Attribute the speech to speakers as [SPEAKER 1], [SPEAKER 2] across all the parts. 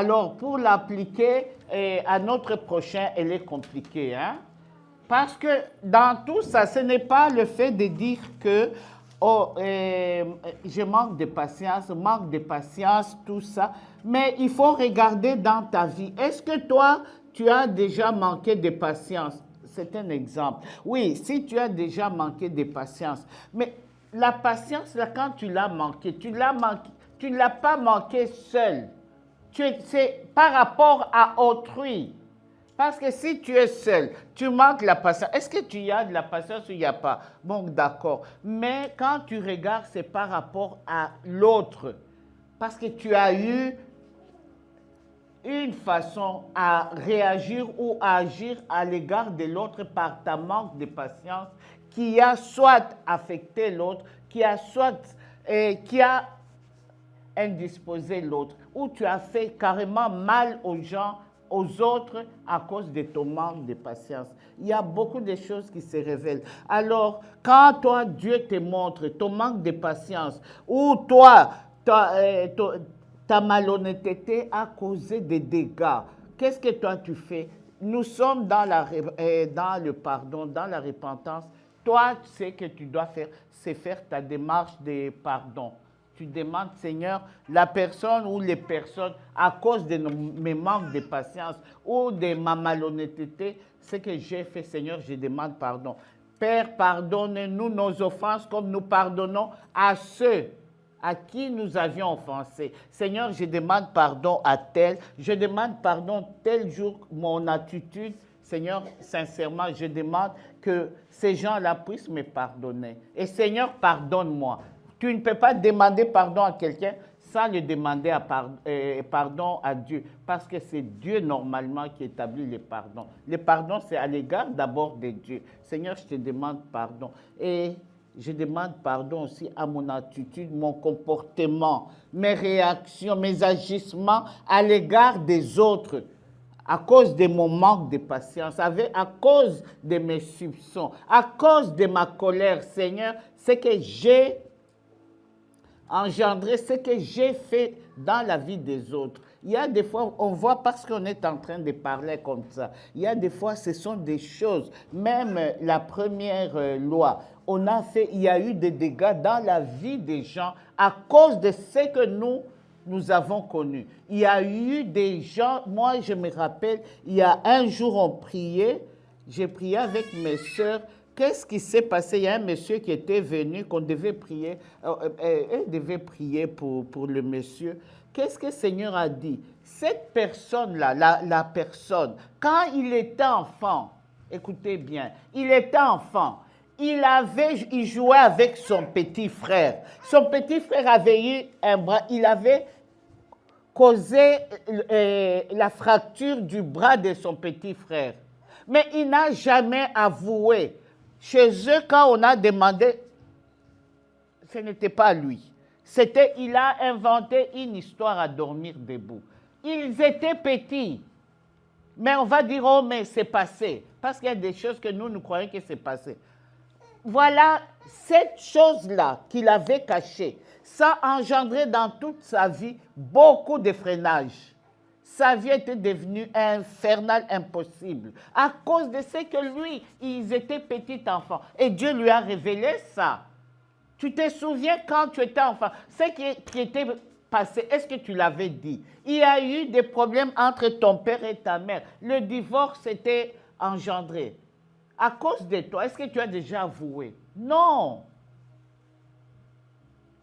[SPEAKER 1] Alors, pour l'appliquer à notre prochain, elle est compliquée, hein? Parce que dans tout ça, ce n'est pas le fait de dire que oh, je manque de patience, tout ça. Mais il faut regarder dans ta vie. Est-ce que toi, tu as déjà manqué de patience? C'est un exemple. Oui, si tu as déjà manqué de patience. Mais la patience, là, quand tu l'as manqué, tu ne l'as pas manqué seul. C'est par rapport à autrui. Parce que si tu es seul, tu manques la patience. Est-ce que tu as de la patience ou il n'y a pas? Bon, d'accord. Mais quand tu regardes, c'est par rapport à l'autre. Parce que tu as eu une façon à réagir ou à agir à l'égard de l'autre par ta manque de patience qui a soit affecté l'autre, qui a indisposé l'autre, ou tu as fait carrément mal aux gens, aux autres à cause de ton manque de patience. Il y a beaucoup de choses qui se révèlent. Alors, quand toi, Dieu te montre ton manque de patience, ou toi, ta malhonnêteté a causé des dégâts, qu'est-ce que toi tu fais? Nous sommes dans le pardon, dans la repentance. Toi, ce que tu dois faire, c'est faire ta démarche de pardon. Tu demandes, Seigneur, la personne ou les personnes, à cause de mes manques de patience ou de ma malhonnêteté, ce que j'ai fait, Seigneur, je demande pardon. Père, pardonne-nous nos offenses comme nous pardonnons à ceux à qui nous avions offensé. Seigneur, je demande pardon à tel, je demande pardon tel jour, mon attitude. Seigneur, sincèrement, je demande que ces gens-là puissent me pardonner. Et Seigneur, pardonne-moi. Tu ne peux pas demander pardon à quelqu'un sans le demander pardon à Dieu. Parce que c'est Dieu normalement qui établit le pardon. Le pardon, c'est à l'égard d'abord de Dieu. Seigneur, je te demande pardon. Et je demande pardon aussi à mon attitude, mon comportement, mes réactions, mes agissements à l'égard des autres. À cause de mon manque de patience, à cause de mes soupçons, à cause de ma colère, Seigneur, c'est que j'ai engendrer ce que j'ai fait dans la vie des autres. Il y a des fois, on voit parce qu'on est en train de parler comme ça, il y a des fois, ce sont des choses, même la première loi, il y a eu des dégâts dans la vie des gens à cause de ce que nous avons connu. Il y a eu des gens, moi je me rappelle, il y a un jour on priait, j'ai prié avec mes soeurs. Qu'est-ce qui s'est passé? Il y a un monsieur qui était venu, qu'on devait prier. Elle devait prier pour le monsieur. Qu'est-ce que le Seigneur a dit? Cette personne-là, la personne, quand il était enfant, écoutez bien, il était enfant, il jouait avec son petit frère. Son petit frère avait eu un bras, il avait causé la fracture du bras de son petit frère. Mais il n'a jamais avoué. Chez eux, quand on a demandé, ce n'était pas lui. Il a inventé une histoire à dormir debout. Ils étaient petits. Mais on va dire, oh, mais c'est passé. Parce qu'il y a des choses que nous croyons que c'est passé. Voilà, cette chose-là qu'il avait cachée, ça a engendré dans toute sa vie beaucoup de freinages. Sa vie était devenue infernale, impossible, à cause de ce que lui, ils étaient petits enfants. Et Dieu lui a révélé ça. Tu te souviens quand tu étais enfant, ce qui était passé, est-ce que tu l'avais dit? Il y a eu des problèmes entre ton père et ta mère. Le divorce était engendré. À cause de toi, est-ce que tu as déjà avoué? Non.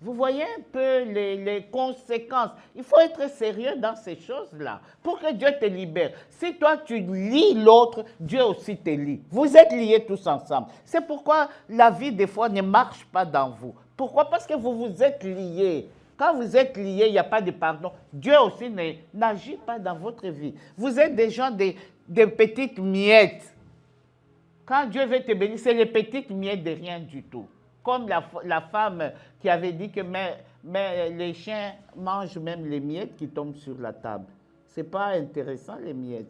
[SPEAKER 1] Vous voyez un peu les conséquences. Il faut être sérieux dans ces choses-là pour que Dieu te libère. Si toi, tu lis l'autre, Dieu aussi te lie. Vous êtes liés tous ensemble. C'est pourquoi la vie, des fois, ne marche pas dans vous. Pourquoi? Parce que vous vous êtes liés. Quand vous êtes liés, il n'y a pas de pardon. Dieu aussi n'agit pas dans votre vie. Vous êtes des gens, des petites miettes. Quand Dieu veut te bénir, c'est les petites miettes de rien du tout. Comme la femme qui avait dit que mais les chiens mangent même les miettes qui tombent sur la table. Ce n'est pas intéressant, les miettes.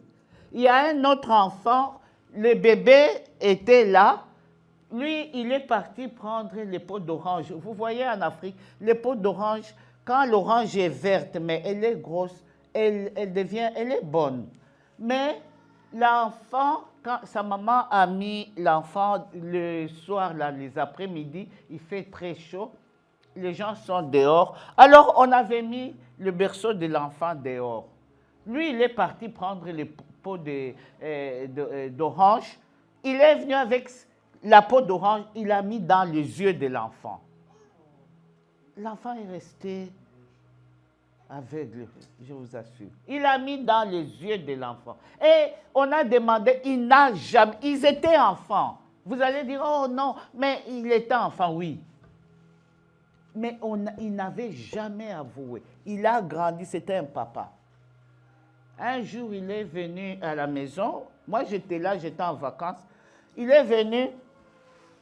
[SPEAKER 1] Il y a un autre enfant, le bébé était là. Lui, il est parti prendre les pots d'orange. Vous voyez en Afrique, les pots d'orange, quand l'orange est verte, mais elle est grosse, elle est bonne. Mais l'enfant, quand sa maman a mis l'enfant le soir, là, les après-midi, il fait très chaud, les gens sont dehors. Alors, on avait mis le berceau de l'enfant dehors. Lui, il est parti prendre les pots d'orange. Il est venu avec la peau d'orange, il l'a mis dans les yeux de l'enfant. L'enfant est resté aveugle, je vous assure. Il a mis dans les yeux de l'enfant. Et on a demandé, il n'a jamais... Ils étaient enfants. Vous allez dire, oh non, mais il était enfant, oui. Mais il n'avait jamais avoué. Il a grandi, c'était un papa. Un jour, il est venu à la maison. Moi, j'étais là, j'étais en vacances. Il est venu.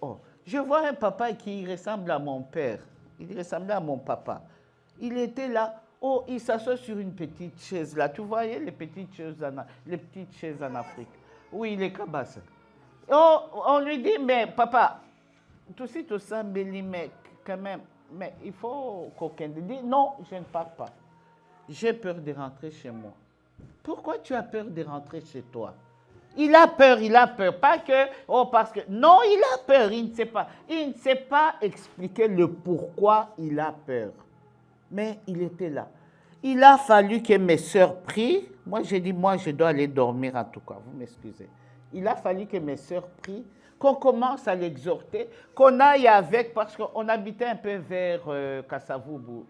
[SPEAKER 1] Oh, je vois un papa qui ressemble à mon père. Il ressemblait à mon papa. Il était là. Oh, il s'assoit sur une petite chaise là. Tu voyais les petites chaises en Afrique. Oui, il est cabas. Oh, on lui dit, mais papa, tout ça, mais quand même, mais il faut qu'aucun dit, non, je ne pars pas. J'ai peur de rentrer chez moi. Pourquoi tu as peur de rentrer chez toi? Il a peur. Pas que, oh, parce que, non, il a peur, il ne sait pas. Il ne sait pas expliquer le pourquoi il a peur. Mais il était là. Il a fallu que mes sœurs prient. Moi, j'ai dit, moi, je dois aller dormir en tout cas, vous m'excusez. Il a fallu que mes sœurs prient, qu'on commence à l'exhorter, qu'on aille avec, parce qu'on habitait un peu vers Kassavoubou,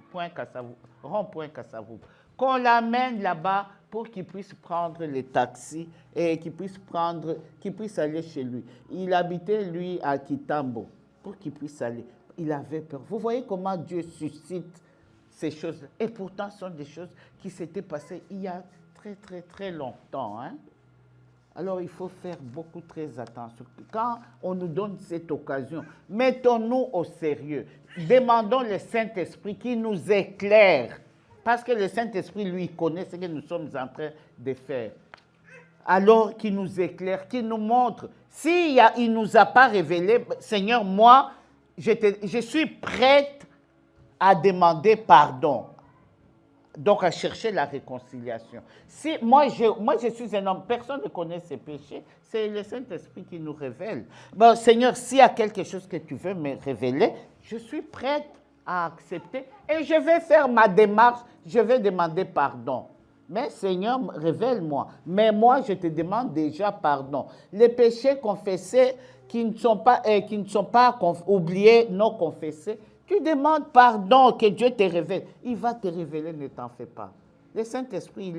[SPEAKER 1] rond-point Kassavoubou, qu'on l'amène là-bas pour qu'il puisse prendre les taxis et qu'il puisse aller chez lui. Il habitait, lui, à Kitambo, pour qu'il puisse aller. Il avait peur. Vous voyez comment Dieu suscite ces choses-là. Et pourtant, ce sont des choses qui s'étaient passées il y a très, très, très longtemps. Hein? Alors, il faut faire beaucoup très attention. Quand on nous donne cette occasion, mettons-nous au sérieux. Demandons le Saint-Esprit qui nous éclaire. Parce que le Saint-Esprit, lui, connaît ce que nous sommes en train de faire. Alors, qu'il nous éclaire, qu'il nous montre. S'il ne nous a pas révélé, Seigneur, moi, je suis prête à demander pardon. Donc, à chercher la réconciliation. Si moi, je suis un homme, personne ne connaît ses péchés, c'est le Saint-Esprit qui nous révèle. Bon, Seigneur, s'il y a quelque chose que tu veux me révéler, je suis prête à accepter et je vais faire ma démarche, je vais demander pardon. Mais Seigneur, révèle-moi. Mais moi, je te demande déjà pardon. Les péchés confessés qui ne sont pas oubliés, non confessés, tu demandes pardon, que Dieu te révèle. Il va te révéler, ne t'en fais pas. Le Saint-Esprit,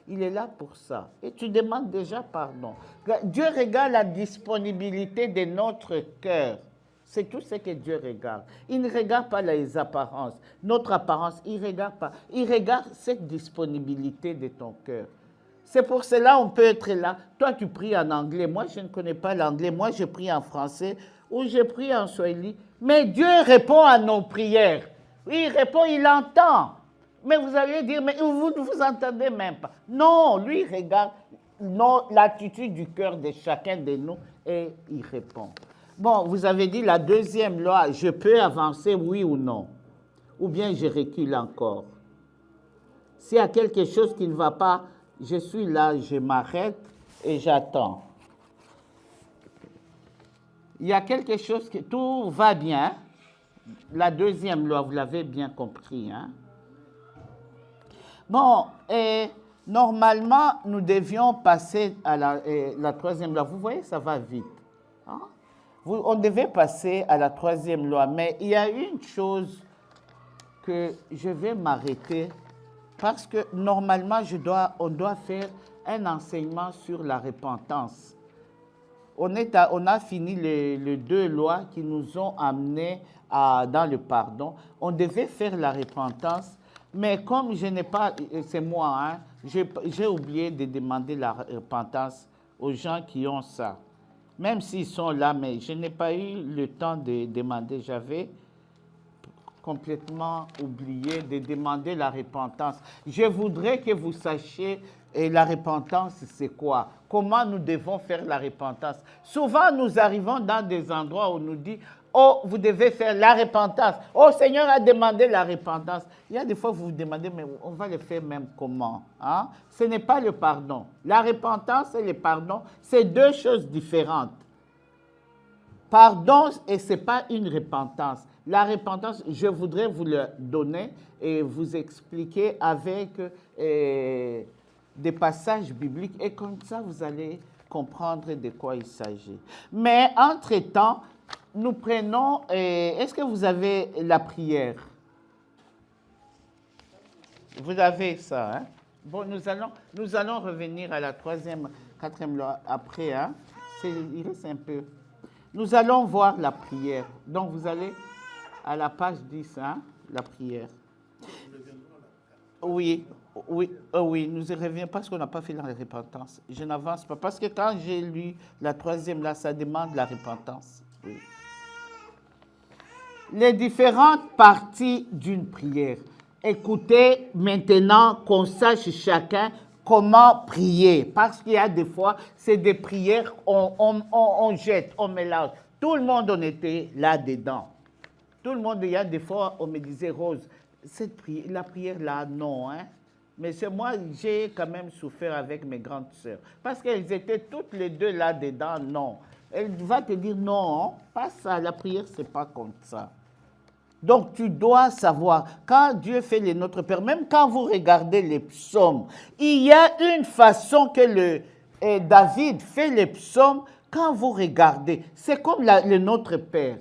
[SPEAKER 1] il est là pour ça. Et tu demandes déjà pardon. Dieu regarde la disponibilité de notre cœur. C'est tout ce que Dieu regarde. Il ne regarde pas les apparences. Notre apparence, il ne regarde pas. Il regarde cette disponibilité de ton cœur. C'est pour cela qu'on peut être là. Toi, tu pries en anglais. Moi, je ne connais pas l'anglais. Moi, je prie en français ou je prie en swahili. Mais Dieu répond à nos prières. Il répond, il entend. Mais vous allez dire, mais vous ne vous entendez même pas. Non, lui, il regarde l'attitude du cœur de chacun de nous et il répond. Bon, vous avez dit la deuxième loi, je peux avancer, oui ou non? Ou bien je recule encore? S'il y a quelque chose qui ne va pas, je suis là, je m'arrête et j'attends. Il y a quelque chose qui... Tout va bien. La deuxième loi, vous l'avez bien compris. Hein? Bon, et normalement, nous devions passer à la troisième loi. Vous voyez, ça va vite. Hein? On devait passer à la troisième loi, mais il y a une chose que je vais m'arrêter parce que normalement, on doit faire un enseignement sur la repentance. On a fini les deux lois qui nous ont amenés dans le pardon. On devait faire la repentance, mais comme je n'ai pas, c'est moi, hein, j'ai oublié de demander la repentance aux gens qui ont ça. Même s'ils sont là, mais je n'ai pas eu le temps de demander. J'avais complètement oublié de demander la repentance. Je voudrais que vous sachiez la repentance, c'est quoi? Comment nous devons faire la repentance? Souvent, nous arrivons dans des endroits où on nous dit, Oh, vous devez faire la repentance. Oh, Seigneur a demandé la repentance. Il y a des fois, vous vous demandez, mais on va le faire même comment, hein? Ce n'est pas le pardon. La repentance et le pardon, c'est deux choses différentes. Pardon, et ce n'est pas une repentance. La repentance, je voudrais vous le donner et vous expliquer avec des passages bibliques. Et comme ça, vous allez comprendre de quoi il s'agit. Mais entre-temps, nous prenons... est-ce que vous avez la prière? Vous avez ça, hein? Bon, nous allons revenir à la troisième, quatrième loi après, hein? Il reste un peu... Nous allons voir la prière. Donc, vous allez à la page 10, hein, la prière. Oui, oui, nous y revenons parce qu'on n'a pas fait la repentance. Je n'avance pas parce que quand j'ai lu la troisième, là, ça demande la repentance. Oui. Les différentes parties d'une prière. Écoutez maintenant qu'on sache chacun comment prier. Parce qu'il y a des fois, c'est des prières, on jette, on mélange. Tout le monde en était là-dedans. Tout le monde, il y a des fois, on me disait, Rose, la prière là, non. Hein? Mais c'est moi, j'ai quand même souffert avec mes grandes sœurs. Parce qu'elles étaient toutes les deux là-dedans, non. Elle va te dire, non, pas ça, la prière, c'est pas comme ça. Donc, tu dois savoir, quand Dieu fait les Notre Père, même quand vous regardez les psaumes, il y a une façon que David fait les psaumes, quand vous regardez, c'est comme le Notre Père.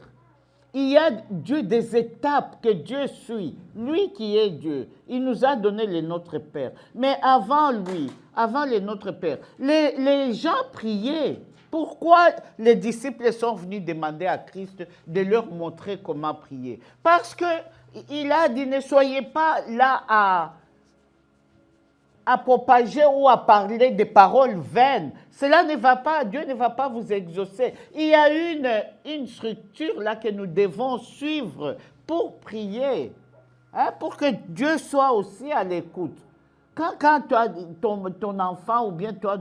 [SPEAKER 1] Il y a des étapes que Dieu suit. Lui qui est Dieu, il nous a donné le Notre Père. Mais avant lui, avant le Notre Père, les gens priaient. Pourquoi les disciples sont venus demander à Christ de leur montrer comment prier? Parce qu'il a dit, ne soyez pas là à propager ou à parler des paroles vaines. Cela ne va pas, Dieu ne va pas vous exaucer. Il y a une structure là que nous devons suivre pour prier, hein, pour que Dieu soit aussi à l'écoute. Quand toi, ton enfant ou bien toi,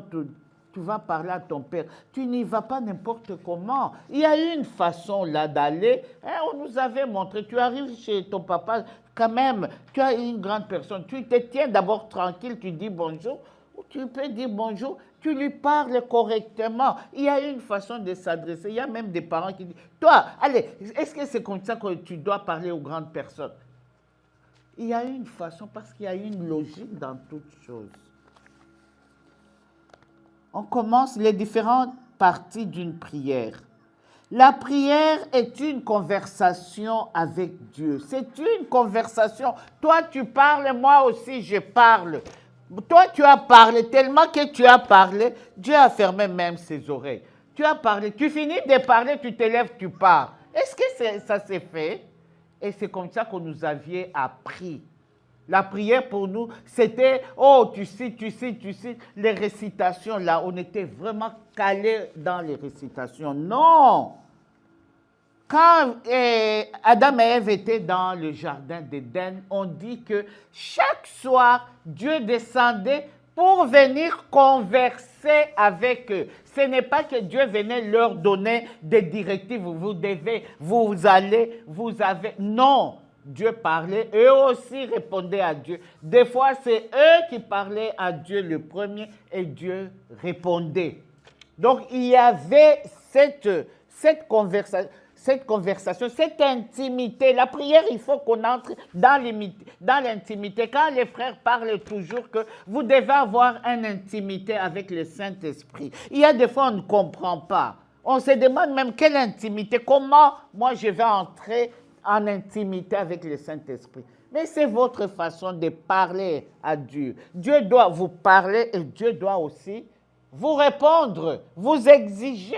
[SPEAKER 1] tu vas parler à ton père, tu n'y vas pas n'importe comment. Il y a une façon là d'aller. Hein, on nous avait montré, tu arrives chez ton papa, quand même, tu as une grande personne, tu te tiens d'abord tranquille, tu dis bonjour, ou tu peux dire bonjour, tu lui parles correctement. Il y a une façon de s'adresser. Il y a même des parents qui disent, toi, allez, est-ce que c'est comme ça que tu dois parler aux grandes personnes? Il y a une façon parce qu'il y a une logique dans toute chose. On commence les différentes parties d'une prière. La prière est une conversation avec Dieu. C'est une conversation. Toi, tu parles, moi aussi, je parle. Toi, tu as parlé, tellement que tu as parlé, Dieu a fermé même ses oreilles. Tu as parlé, tu finis de parler, tu te lèves, tu pars. Est-ce que ça s'est fait? Et c'est comme ça qu'on nous avait appris. La prière pour nous, c'était, oh, tu sais, les récitations, là, on était vraiment calés dans les récitations. Non! Quand Adam et Ève étaient dans le jardin d'Éden, on dit que chaque soir, Dieu descendait pour venir converser avec eux. Ce n'est pas que Dieu venait leur donner des directives, vous devez, vous allez, vous avez. Non! Dieu parlait, eux aussi répondaient à Dieu. Des fois, c'est eux qui parlaient à Dieu le premier et Dieu répondait. Donc, il y avait cette conversation, cette intimité. La prière, il faut qu'on entre dans l'intimité. Quand les frères parlent toujours que vous devez avoir une intimité avec le Saint-Esprit, il y a des fois, on ne comprend pas. On se demande même quelle intimité, comment moi je vais entrer en intimité avec le Saint-Esprit. Mais c'est votre façon de parler à Dieu. Dieu doit vous parler et Dieu doit aussi vous répondre. Vous exigez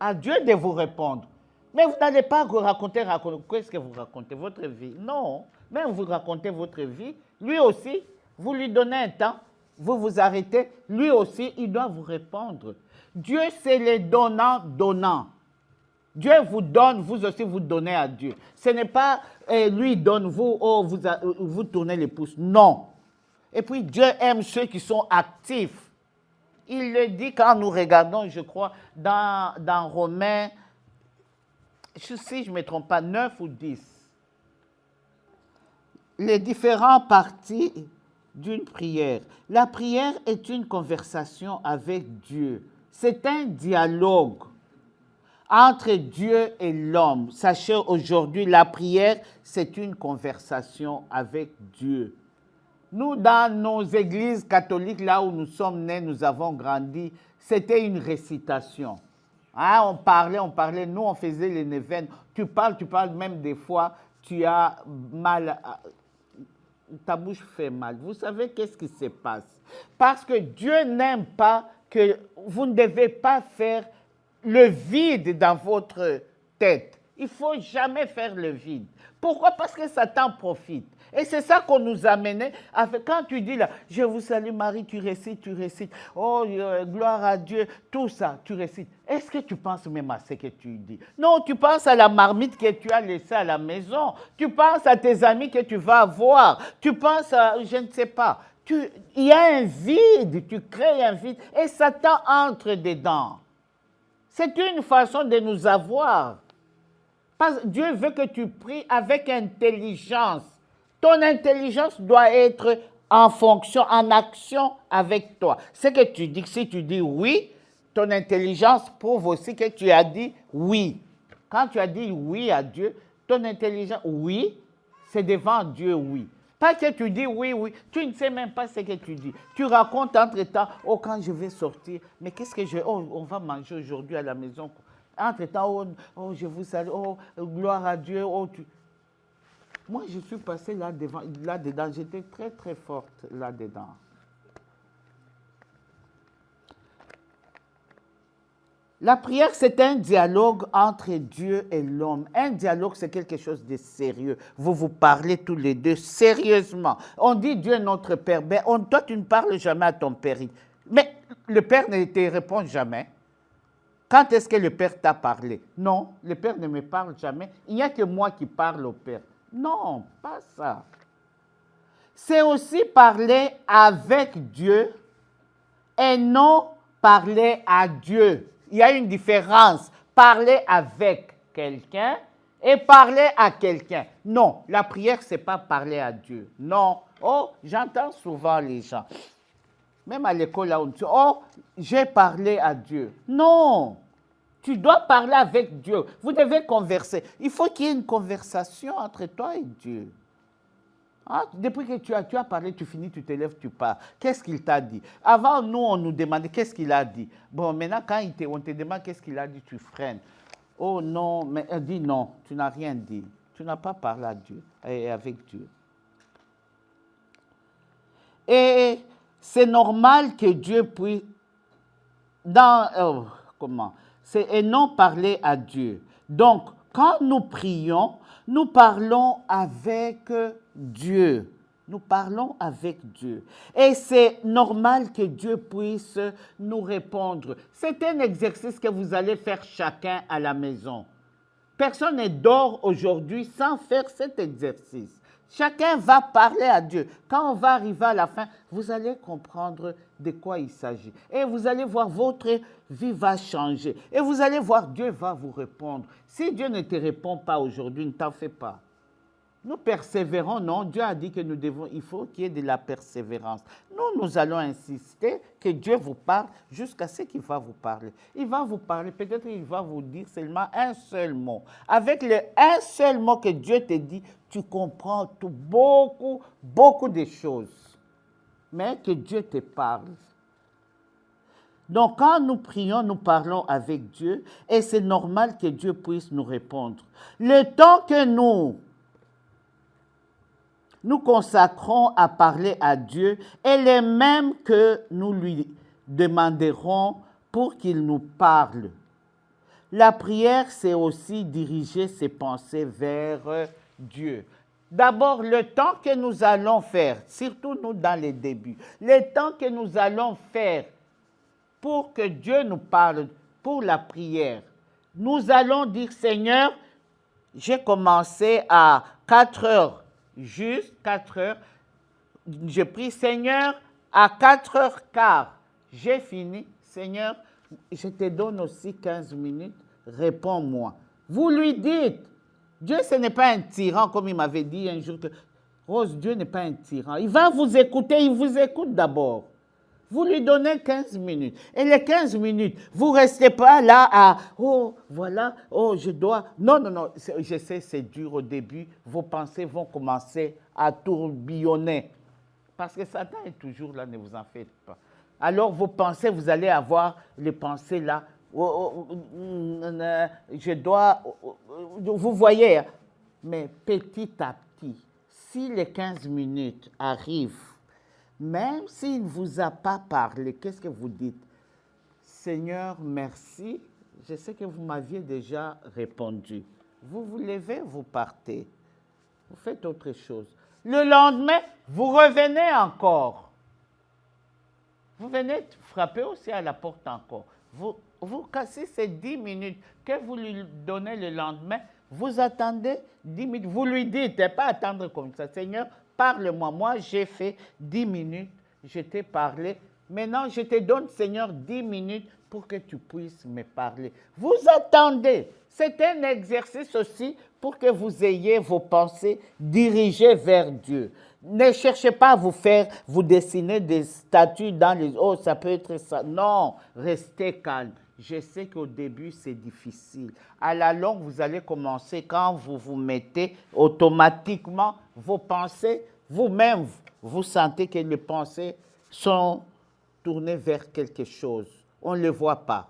[SPEAKER 1] à Dieu de vous répondre. Mais vous n'allez pas vous raconter, qu'est-ce que vous racontez? Votre vie. Non. Même vous racontez votre vie, lui aussi, vous lui donnez un temps, vous vous arrêtez, lui aussi, il doit vous répondre. Dieu, c'est le donnant. Dieu vous donne, vous aussi vous donnez à Dieu. Ce n'est pas lui donne, vous tournez les pouces. Non. Et puis Dieu aime ceux qui sont actifs. Il le dit quand nous regardons, je crois, dans Romains si je ne me trompe pas, 9 ou 10. Les différentes parties d'une prière. La prière est une conversation avec Dieu. C'est un dialogue entre Dieu et l'homme. Sachez aujourd'hui, la prière, c'est une conversation avec Dieu. Nous, dans nos églises catholiques, là où nous sommes nés, nous avons grandi, c'était une récitation. Hein, on parlait, nous on faisait les neuvaines. Tu parles même des fois, tu as mal, ta bouche fait mal. Vous savez qu'est-ce qui se passe? Parce que Dieu n'aime pas que vous ne devez pas faire le vide dans votre tête. Il ne faut jamais faire le vide. Pourquoi? Parce que Satan profite. Et c'est ça qu'on nous a mené. Quand tu dis là, je vous salue Marie, tu récites. Oh, gloire à Dieu, tout ça, tu récites. Est-ce que tu penses même à ce que tu dis? Non, tu penses à la marmite que tu as laissée à la maison. Tu penses à tes amis que tu vas voir. Tu penses à, je ne sais pas. Il y a un vide, tu crées un vide et Satan entre dedans. C'est une façon de nous avoir. Parce que Dieu veut que tu pries avec intelligence. Ton intelligence doit être en fonction, en action avec toi. Ce que tu dis, si tu dis oui, ton intelligence prouve aussi que tu as dit oui. Quand tu as dit oui à Dieu, ton intelligence, oui, c'est devant Dieu, oui. Pas que tu dis oui, tu ne sais même pas ce que tu dis. Tu racontes entre-temps, oh, quand je vais sortir, mais qu'est-ce que on va manger aujourd'hui à la maison. Entre-temps, oh, je vous salue, oh, gloire à Dieu, oh, Moi, je suis passée là-dedans, j'étais très, très forte là-dedans. La prière, c'est un dialogue entre Dieu et l'homme. Un dialogue, c'est quelque chose de sérieux. Vous vous parlez tous les deux sérieusement. On dit Dieu est notre Père. Ben, toi, tu ne parles jamais à ton Père. Mais le Père ne te répond jamais. Quand est-ce que le Père t'a parlé? Non, le Père ne me parle jamais. Il n'y a que moi qui parle au Père. Non, pas ça. C'est aussi parler avec Dieu et non parler à Dieu. Il y a une différence. Parler avec quelqu'un et parler à quelqu'un. Non, la prière, ce n'est pas parler à Dieu. Non. Oh, j'entends souvent les gens. Même à l'école, là, on dit, oh, j'ai parlé à Dieu. Non. Tu dois parler avec Dieu. Vous devez converser. Il faut qu'il y ait une conversation entre toi et Dieu. Hein? Depuis que tu as parlé, tu finis, tu te lèves, tu pars. Qu'est-ce qu'il t'a dit? Avant, nous, on nous demandait qu'est-ce qu'il a dit. Bon, maintenant, quand on te demande qu'est-ce qu'il a dit, tu freines. Oh non, mais elle dit non, tu n'as rien dit. Tu n'as pas parlé à Dieu et avec Dieu. Et c'est normal que Dieu puisse, et non parler à Dieu. Donc, quand nous prions, nous parlons avec Dieu. Nous parlons avec Dieu. Et c'est normal que Dieu puisse nous répondre. C'est un exercice que vous allez faire chacun à la maison. Personne ne dort aujourd'hui sans faire cet exercice. Chacun va parler à Dieu. Quand on va arriver à la fin, vous allez comprendre de quoi il s'agit. Et vous allez voir, votre vie va changer. Et vous allez voir, Dieu va vous répondre. Si Dieu ne te répond pas aujourd'hui, ne t'en fais pas. Nous persévérons, non. Dieu a dit que il faut qu'il y ait de la persévérance. Nous allons insister que Dieu vous parle jusqu'à ce qu'il va vous parler. Il va vous parler, peut-être il va vous dire seulement un seul mot. Avec un seul mot que Dieu te dit, tu comprends beaucoup de choses. Mais que Dieu te parle. Donc, quand nous prions, nous parlons avec Dieu et c'est normal que Dieu puisse nous répondre. Le temps que nous consacrons à parler à Dieu est le même que nous lui demanderons pour qu'il nous parle. La prière, c'est aussi diriger ses pensées vers Dieu. D'abord, le temps que nous allons faire, surtout nous dans les débuts, le temps que nous allons faire pour que Dieu nous parle, pour la prière, nous allons dire, Seigneur, j'ai commencé à 4 heures, juste 4 heures, je prie, Seigneur, à 4h15, j'ai fini, Seigneur, je te donne aussi 15 minutes, réponds-moi. Vous lui dites, Dieu, ce n'est pas un tyran, comme il m'avait dit un jour que, Rose, Dieu n'est pas un tyran. Il va vous écouter, il vous écoute d'abord. Vous lui donnez 15 minutes. Et les 15 minutes, vous ne restez pas là à, oh, voilà, oh, je dois. Non, non, non, je sais, c'est dur au début. Vos pensées vont commencer à tourbillonner. Parce que Satan est toujours là, ne vous en faites pas. Alors, vos pensées, vous allez avoir les pensées là. Je dois. Vous voyez, hein. Mais petit à petit, si les 15 minutes arrivent, même s'il ne vous a pas parlé, qu'est-ce que vous dites? Seigneur, merci. Je sais que vous m'aviez déjà répondu. Vous vous levez, vous partez. Vous faites autre chose. Le lendemain, vous revenez encore. Vous venez frapper aussi à la porte encore. Vous cassez ces 10 minutes que vous lui donnez le lendemain. Vous attendez 10 minutes. Vous lui dites, pas attendre comme ça. Seigneur, parle-moi. Moi, j'ai fait 10 minutes. Je t'ai parlé. Maintenant, je te donne, Seigneur, 10 minutes pour que tu puisses me parler. Vous attendez. C'est un exercice aussi pour que vous ayez vos pensées dirigées vers Dieu. Ne cherchez pas à vous dessiner des statues dans les... Oh, ça peut être ça. Non, restez calme. Je sais qu'au début, c'est difficile. À la longue, vous allez commencer, quand vous vous mettez automatiquement, vos pensées, vous-même, vous sentez que les pensées sont tournées vers quelque chose. On ne le voit pas.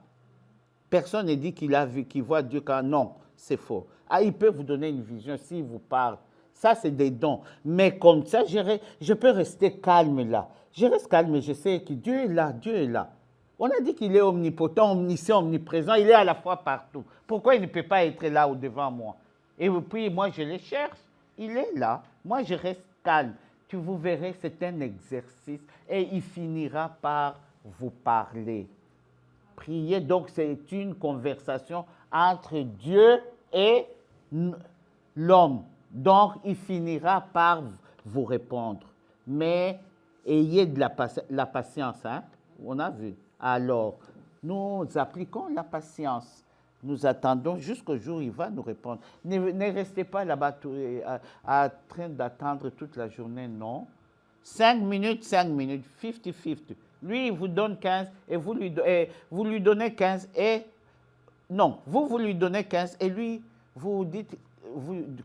[SPEAKER 1] Personne ne dit qu'il a vu, qu'il voit Dieu quand non, c'est faux. Ah, il peut vous donner une vision s'il vous parle. Ça, c'est des dons. Mais comme ça, je peux rester calme là. Je reste calme et je sais que Dieu est là, Dieu est là. On a dit qu'il est omnipotent, omniscient, omniprésent. Il est à la fois partout. Pourquoi il ne peut pas être là au-devant moi? Et puis, moi, je le cherche. Il est là. Moi, je reste calme. Tu vous verrez, c'est un exercice et il finira par vous parler. Prier, donc, c'est une conversation entre Dieu et l'homme. Donc, il finira par vous répondre. Mais ayez de la patience, hein? On a vu. Alors, nous appliquons la patience. Nous attendons jusqu'au jour où il va nous répondre. Ne restez pas là-bas à train d'attendre toute la journée, non. 5 minutes, 50-50. Lui, il vous donne 15 et vous lui donnez 15 et... Non, vous lui donnez 15 et lui, vous dites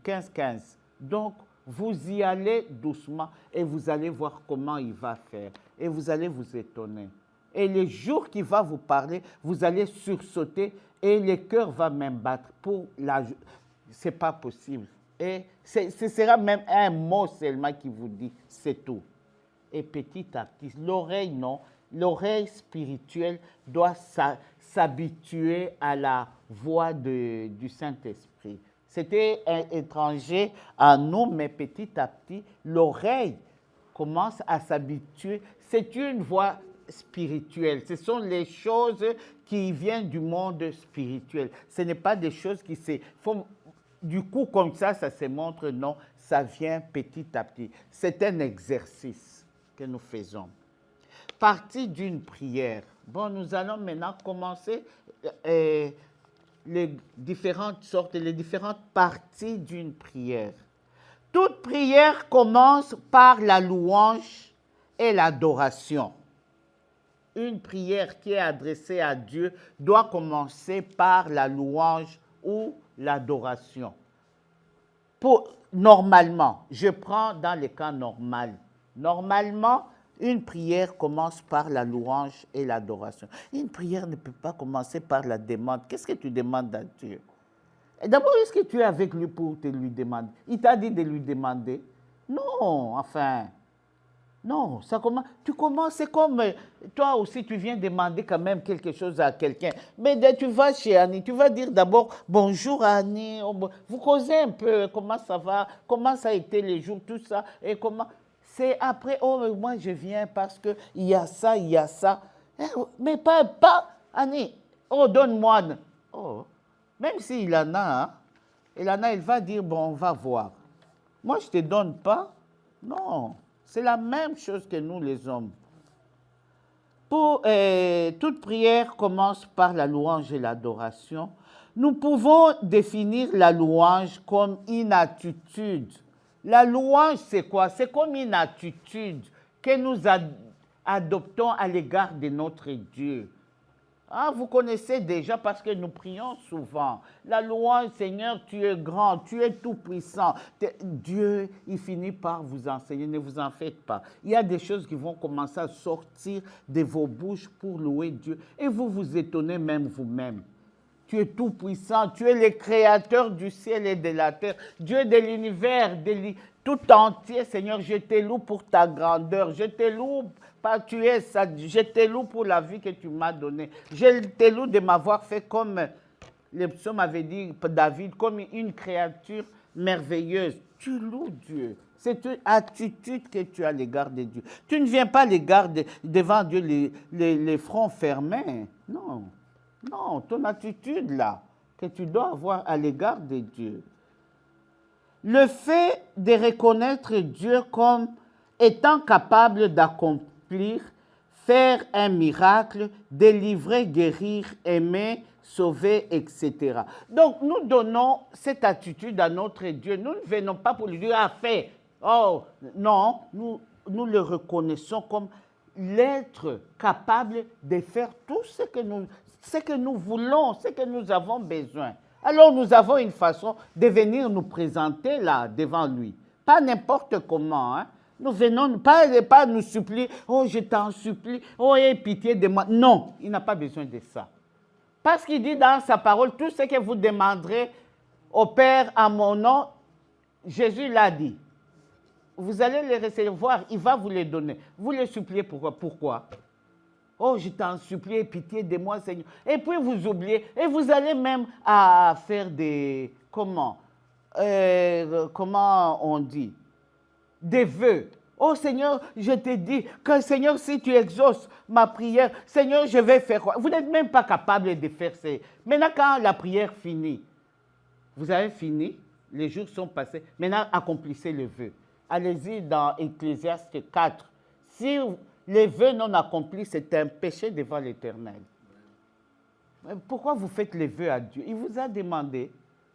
[SPEAKER 1] 15-15. Donc, vous y allez doucement et vous allez voir comment il va faire. Et vous allez vous étonner. Et les jours qu'il va vous parler, vous allez sursauter et le cœur va même battre. C'est pas possible. Et ce sera même un mot seulement qui vous dit, c'est tout. Et petit à petit, l'oreille, non. L'oreille spirituelle doit s'habituer à la voix du Saint-Esprit. C'était étranger à nous, mais petit à petit, l'oreille commence à s'habituer. C'est une voix spirituelle. Ce sont les choses qui viennent du monde spirituel. Ce n'est pas des choses qui se font du coup comme ça se montre. Non, ça vient petit à petit. C'est un exercice que nous faisons. Partie d'une prière. Bon, nous allons maintenant commencer les différentes sortes, les différentes parties d'une prière. Toute prière commence par la louange et l'adoration. Une prière qui est adressée à Dieu doit commencer par la louange ou l'adoration. Normalement, je prends dans le cas normal. Normalement, une prière commence par la louange et l'adoration. Une prière ne peut pas commencer par la demande. Qu'est-ce que tu demandes à Dieu? D'abord, est-ce que tu es avec lui pour te lui demander? Il t'a dit de lui demander? Non, enfin. Non, tu commences, c'est comme toi aussi, tu viens demander quand même quelque chose à quelqu'un. Mais dès que tu vas chez Annie, tu vas dire d'abord bonjour Annie, vous causez un peu, comment ça va, comment ça a été les jours, tout ça, et comment. C'est après, oh, moi je viens parce qu'il y a ça, il y a ça. Mais pas, Annie, oh, donne-moi. Oh, même s'il en a, hein, il va dire, bon, on va voir. Moi, je ne te donne pas. Non, c'est la même chose que nous, les hommes. Toute prière commence par la louange et l'adoration. Nous pouvons définir la louange comme une attitude. La louange, c'est quoi? C'est comme une attitude que nous adoptons à l'égard de notre Dieu. Ah, vous connaissez déjà parce que nous prions souvent. La louange, Seigneur, tu es grand, tu es tout puissant. Dieu, il finit par vous enseigner, ne vous en faites pas. Il y a des choses qui vont commencer à sortir de vos bouches pour louer Dieu. Et vous vous étonnez même vous-même. Tu es tout puissant, tu es le créateur du ciel et de la terre, Dieu de l'univers, tout entier, Seigneur. Je te loue pour ta grandeur, je te loue parce que tu es ça, je te loue pour la vie que tu m'as donnée. Je te loue de m'avoir fait comme le psaume avait dit, David, comme une créature merveilleuse. Tu loues Dieu. C'est une attitude que tu as à l'égard de Dieu. Tu ne viens pas à l'égard devant Dieu les fronts fermés. Non. Non, ton attitude là, que tu dois avoir à l'égard de Dieu. Le fait de reconnaître Dieu comme étant capable d'accomplir, faire un miracle, délivrer, guérir, aimer, sauver, etc. Donc, nous donnons cette attitude à notre Dieu. Nous ne venons pas pour lui dire, ah, fais. Oh, non, nous le reconnaissons comme l'être capable de faire tout ce que nous voulons, ce que nous avons besoin. Alors nous avons une façon de venir nous présenter là, devant lui. Pas n'importe comment. Hein. Nous venons, pas nous supplier, oh je t'en supplie, oh aie pitié de moi. Non, il n'a pas besoin de ça. Parce qu'il dit dans sa parole, tout ce que vous demanderez au Père à mon nom, Jésus l'a dit. Vous allez les recevoir, il va vous les donner. Vous les suppliez pourquoi? Pourquoi? Oh, je t'en supplie, pitié de moi, Seigneur. Et puis vous oubliez, et vous allez même à faire des, comment on dit? Des vœux. Oh Seigneur, je te dis que Seigneur, si tu exauces ma prière, Seigneur, je vais faire quoi? Vous n'êtes même pas capable de faire ça. Maintenant, quand la prière finit, vous avez fini, les jours sont passés, maintenant accomplissez le vœu. Allez-y dans Ecclésiaste 4. Si les vœux non accomplis, c'est un péché devant l'Éternel. Pourquoi vous faites les vœux à Dieu? Il vous a demandé.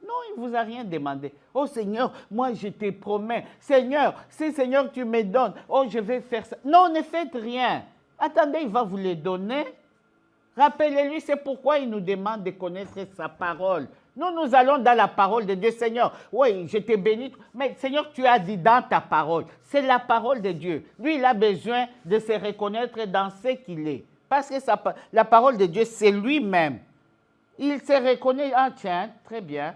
[SPEAKER 1] Non, il ne vous a rien demandé. Oh Seigneur, moi je te promets. Seigneur, si Seigneur tu me donnes, oh je vais faire ça. Non, ne faites rien. Attendez, il va vous les donner. Rappelez-lui, c'est pourquoi il nous demande de connaître sa parole. Nous allons dans la parole de Dieu. Seigneur, oui, je te bénis. Mais Seigneur, tu as dit dans ta parole. C'est la parole de Dieu. Lui, il a besoin de se reconnaître dans ce qu'il est. Parce que la parole de Dieu, c'est lui-même. Il se reconnaît, ah tiens, très bien.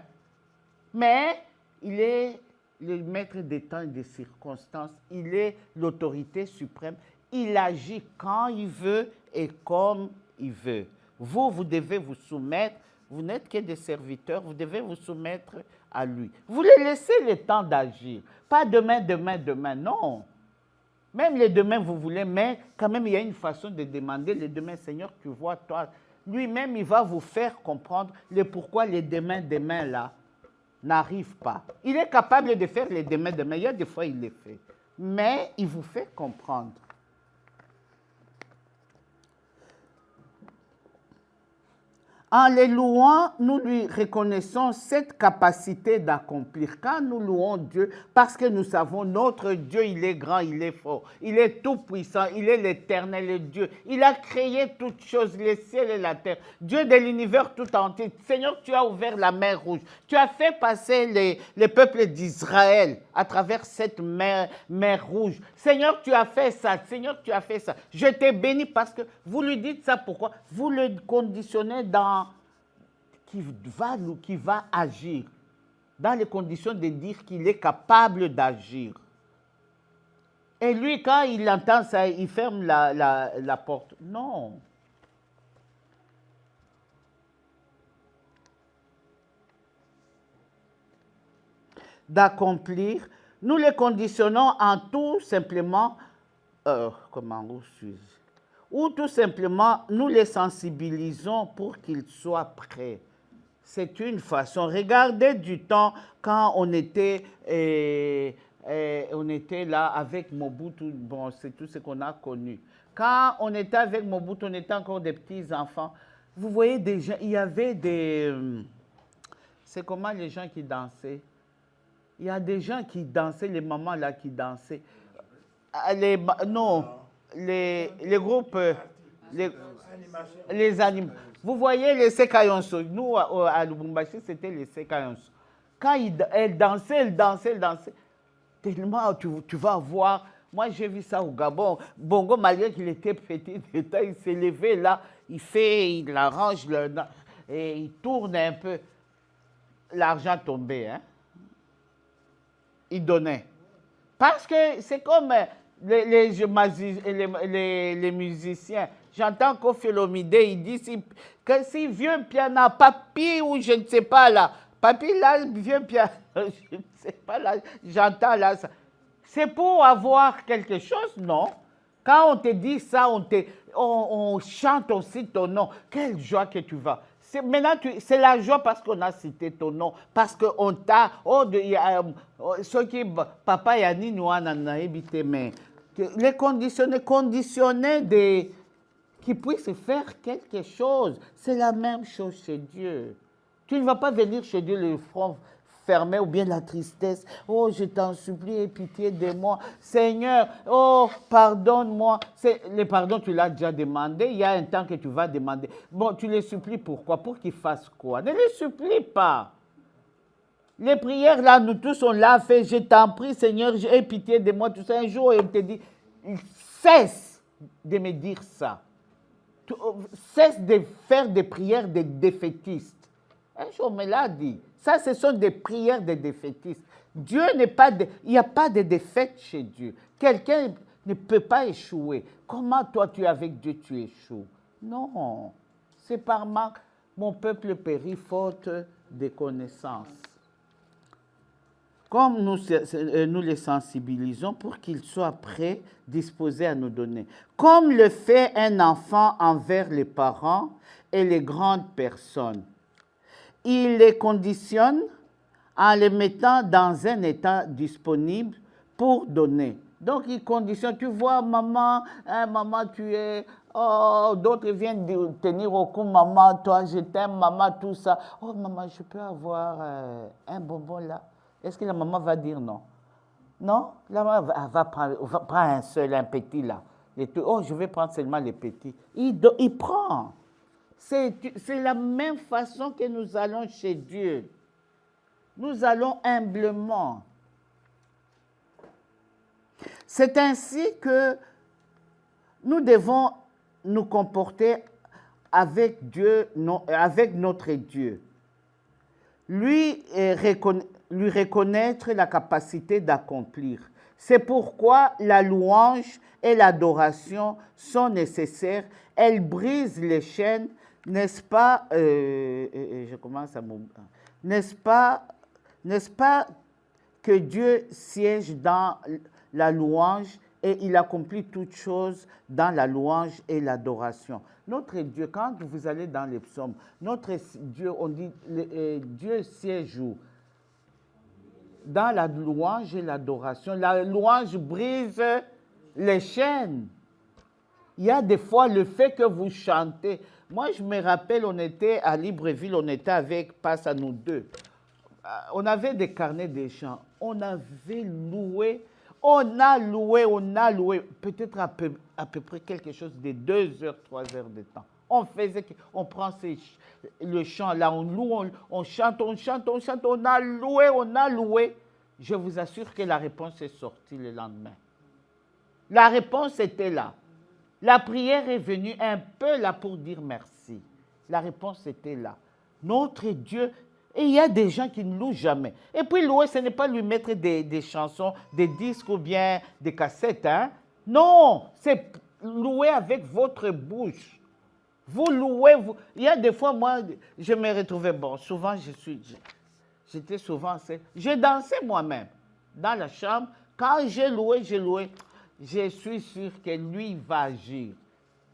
[SPEAKER 1] Mais il est le maître des temps et des circonstances. Il est l'autorité suprême. Il agit quand il veut et comme il veut. Vous devez vous soumettre. Vous n'êtes que des serviteurs. Vous devez vous soumettre à lui. Vous lui laissez le temps d'agir. Pas demain, demain, demain. Non. Même les demain, vous voulez, mais quand même, il y a une façon de demander les demain. Seigneur, tu vois, toi, lui-même, il va vous faire comprendre le pourquoi les demain, demain, là, n'arrivent pas. Il est capable de faire les demain, demain. Il y a des fois, il les fait. Mais il vous fait comprendre. En les louant, nous lui reconnaissons cette capacité d'accomplir. Quand nous louons Dieu, parce que nous savons notre Dieu, il est grand, il est fort, il est tout puissant, il est l'éternel Dieu. Il a créé toutes choses, les ciels et la terre. Dieu de l'univers tout entier. Seigneur, tu as ouvert la mer Rouge. Tu as fait passer les peuples d'Israël à travers cette mer Rouge. Seigneur, tu as fait ça. Seigneur, tu as fait ça. Je t'ai béni parce que vous lui dites ça. Pourquoi? Vous le conditionnez dans qui va agir, dans les conditions de dire qu'il est capable d'agir. Et lui, quand il entend ça, il ferme la porte. Non. D'accomplir, nous les conditionnons en tout simplement, ou tout simplement, nous les sensibilisons pour qu'ils soient prêts. C'est une façon. Regardez du temps quand on était là avec Mobutu. Bon, c'est tout ce qu'on a connu. Quand on était avec Mobutu, on était encore des petits enfants. Vous voyez déjà, il y avait C'est comment les gens qui dansaient. Il y a des gens qui dansaient, les mamans là qui dansaient. Non, les groupes, les, les animaux. Vous voyez les Sekayonso. Nous, à Lubumbashi, c'était les Sekayonso. Quand elles dansaient. Tellement, tu vas voir. Moi, j'ai vu ça au Gabon. Bongo, malgré qu'il était petit, il s'est levé là, il arrange, et il tourne un peu. L'argent tombait, hein. Il donnait. Parce que c'est comme les musiciens. J'entends Koffi Olomide, il dit que si vieux piano, papy ou je ne sais pas là, papy là, vieux piano, je ne sais pas là, j'entends là ça. C'est pour avoir quelque chose, non? Quand on te dit ça, on chante aussi ton nom. Quelle joie que tu vas. Maintenant, c'est la joie parce qu'on a cité ton nom, parce qu'on t'a... Ce qui, papa yani nous a évité, mais les conditionnés qui puissent faire quelque chose. C'est la même chose chez Dieu. Tu ne vas pas venir chez Dieu le front fermé ou bien la tristesse. Oh, je t'en supplie, aie pitié de moi. Seigneur, oh, pardonne-moi. Le pardon, tu l'as déjà demandé. Il y a un temps que tu vas demander. Bon, tu les supplies pourquoi? Pour qu'ils fassent quoi? Ne les supplie pas. Les prières, là, nous tous, on l'a fait. Je t'en prie, Seigneur, aie pitié de moi. Tout ça, un jour, il te dit, cesse de me dire ça. Cesse de faire des prières de défaitistes. Un jour, on me l'a dit. Ça, ce sont des prières de défaitistes. Dieu n'est pas... il n'y a pas de défaite chez Dieu. Quelqu'un ne peut pas échouer. Comment toi, tu es avec Dieu, tu échoues? Non. C'est par manque. Mon peuple périt faute de connaissances. Comme nous les sensibilisons pour qu'ils soient prêts, disposés à nous donner. Comme le fait un enfant envers les parents et les grandes personnes. Il les conditionne en les mettant dans un état disponible pour donner. Donc, il conditionne. Tu vois, maman, hein, maman, tu es... Oh, d'autres viennent tenir au cou, maman, toi, je t'aime, maman, tout ça. Oh, maman, je peux avoir un bonbon là. Est-ce que la maman va dire non? Non? La maman va prendre un seul, un petit là. Oh, je vais prendre seulement les petits. Il prend. C'est la même façon que nous allons chez Dieu. Nous allons humblement. C'est ainsi que nous devons nous comporter avec Dieu, avec notre Dieu. Lui reconnaître la capacité d'accomplir. C'est pourquoi la louange et l'adoration sont nécessaires. Elles brisent les chaînes. N'est-ce pas, je commence à n'est-ce pas que Dieu siège dans la louange et il accomplit toutes choses dans la louange et l'adoration. Notre Dieu, quand vous allez dans les psaumes, notre Dieu, on dit, Dieu siège où? Dans la louange et l'adoration. La louange brise les chaînes. Il y a des fois le fait que vous chantez. Moi, je me rappelle, on était à Libreville, on était avec Passe à nous deux. On avait des carnets de chants. On avait loué, on a loué, peut-être à peu près quelque chose de 2 heures, 3 heures de temps. On prend le chant là, on loue, on chante, on a loué. Je vous assure que la réponse est sortie le lendemain. La réponse était là. La prière est venue un peu là pour dire merci. La réponse était là. Notre Dieu, et il y a des gens qui ne louent jamais. Et puis louer, ce n'est pas lui mettre des chansons, des disques ou bien des cassettes. Hein? Non, c'est louer avec votre bouche. Vous louez, il y a des fois, moi, je me retrouvais, bon, souvent, j'étais souvent, je dansais moi-même dans la chambre. Quand j'ai loué, je suis sûr que lui va agir.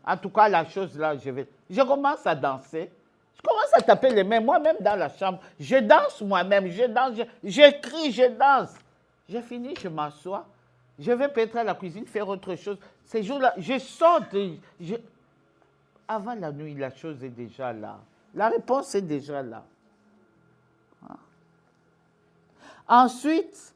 [SPEAKER 1] En tout cas, la chose là, je commence à danser. Je commence à taper les mains moi-même dans la chambre. Je danse moi-même, j'écris, je danse. J'ai fini, je m'assois. Je vais peut-être à la cuisine faire autre chose. Ces jours-là, je saute. Avant la nuit, la chose est déjà là. La réponse est déjà là. Hein? Ensuite,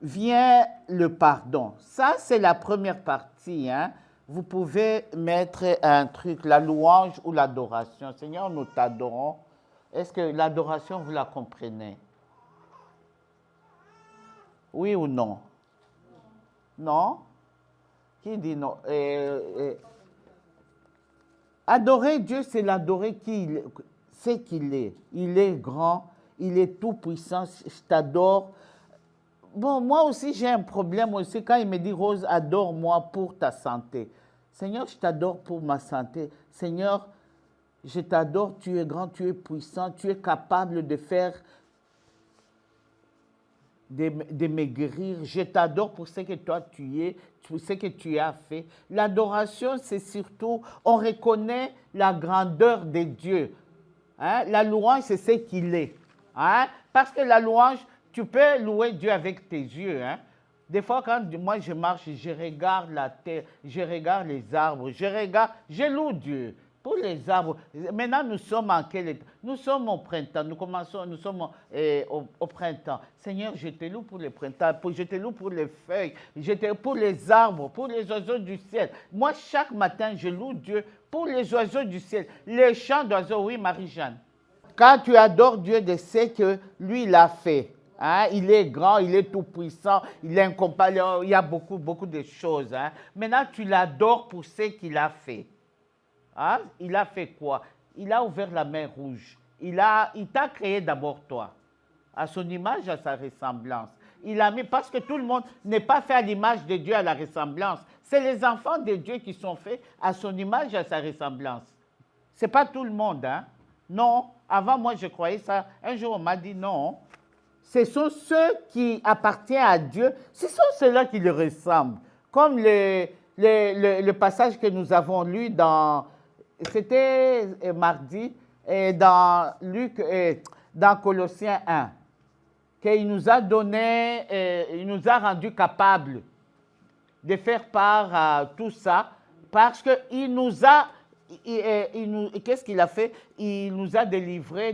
[SPEAKER 1] vient le pardon. Ça, c'est la première partie. Hein. Vous pouvez mettre un truc, la louange ou l'adoration. Seigneur, nous t'adorons. Est-ce que l'adoration, vous la comprenez? Oui ou non? Non? Qui dit non? Adorer Dieu, c'est l'adorer c'est qu'il est. Il est grand, il est tout puissant. Je t'adore. Bon, moi aussi, j'ai un problème aussi. Quand il me dit, Rose, adore-moi pour ta santé. Seigneur, je t'adore pour ma santé. Seigneur, je t'adore, tu es grand, tu es puissant, tu es capable de faire, de me guérir. Je t'adore pour ce que toi tu es, pour ce que tu as fait. L'adoration, c'est surtout, on reconnaît la grandeur de Dieu. Hein? La louange, c'est ce qu'il est. Hein? Parce que la louange, tu peux louer Dieu avec tes yeux. Hein? Des fois, quand moi je marche, je regarde la terre, je regarde les arbres, je loue Dieu pour les arbres. Maintenant, nous sommes en quel état? Nous sommes au printemps, nous sommes au printemps. Seigneur, je te loue pour le printemps, je te loue pour les feuilles, pour les arbres, pour les oiseaux du ciel. Moi, chaque matin, je loue Dieu pour les oiseaux du ciel. Les chants d'oiseaux, oui, Marie-Jeanne. Quand tu adores Dieu de ce que lui, il a fait. Hein? Il est grand, il est tout puissant, il est incomparable, il y a beaucoup de choses. Hein? Maintenant, tu l'adores pour ce qu'il a fait. Hein? Il a fait quoi? Il a ouvert la mer rouge. Il t'a créé d'abord toi, à son image, à sa ressemblance. Il a mis, parce que tout le monde n'est pas fait à l'image de Dieu, à la ressemblance. C'est les enfants de Dieu qui sont faits à son image, à sa ressemblance. Ce n'est pas tout le monde. Hein? Non, avant moi je croyais ça. Un jour on m'a dit non. Ce sont ceux qui appartiennent à Dieu, ce sont ceux-là qui le ressemblent. Comme le passage que nous avons lu c'était mardi, dans Luc, dans Colossiens 1, qu'il nous a donné, il nous a rendus capables de faire part à tout ça, parce qu'il nous a, qu'est-ce qu'il a fait? Il nous a délivrés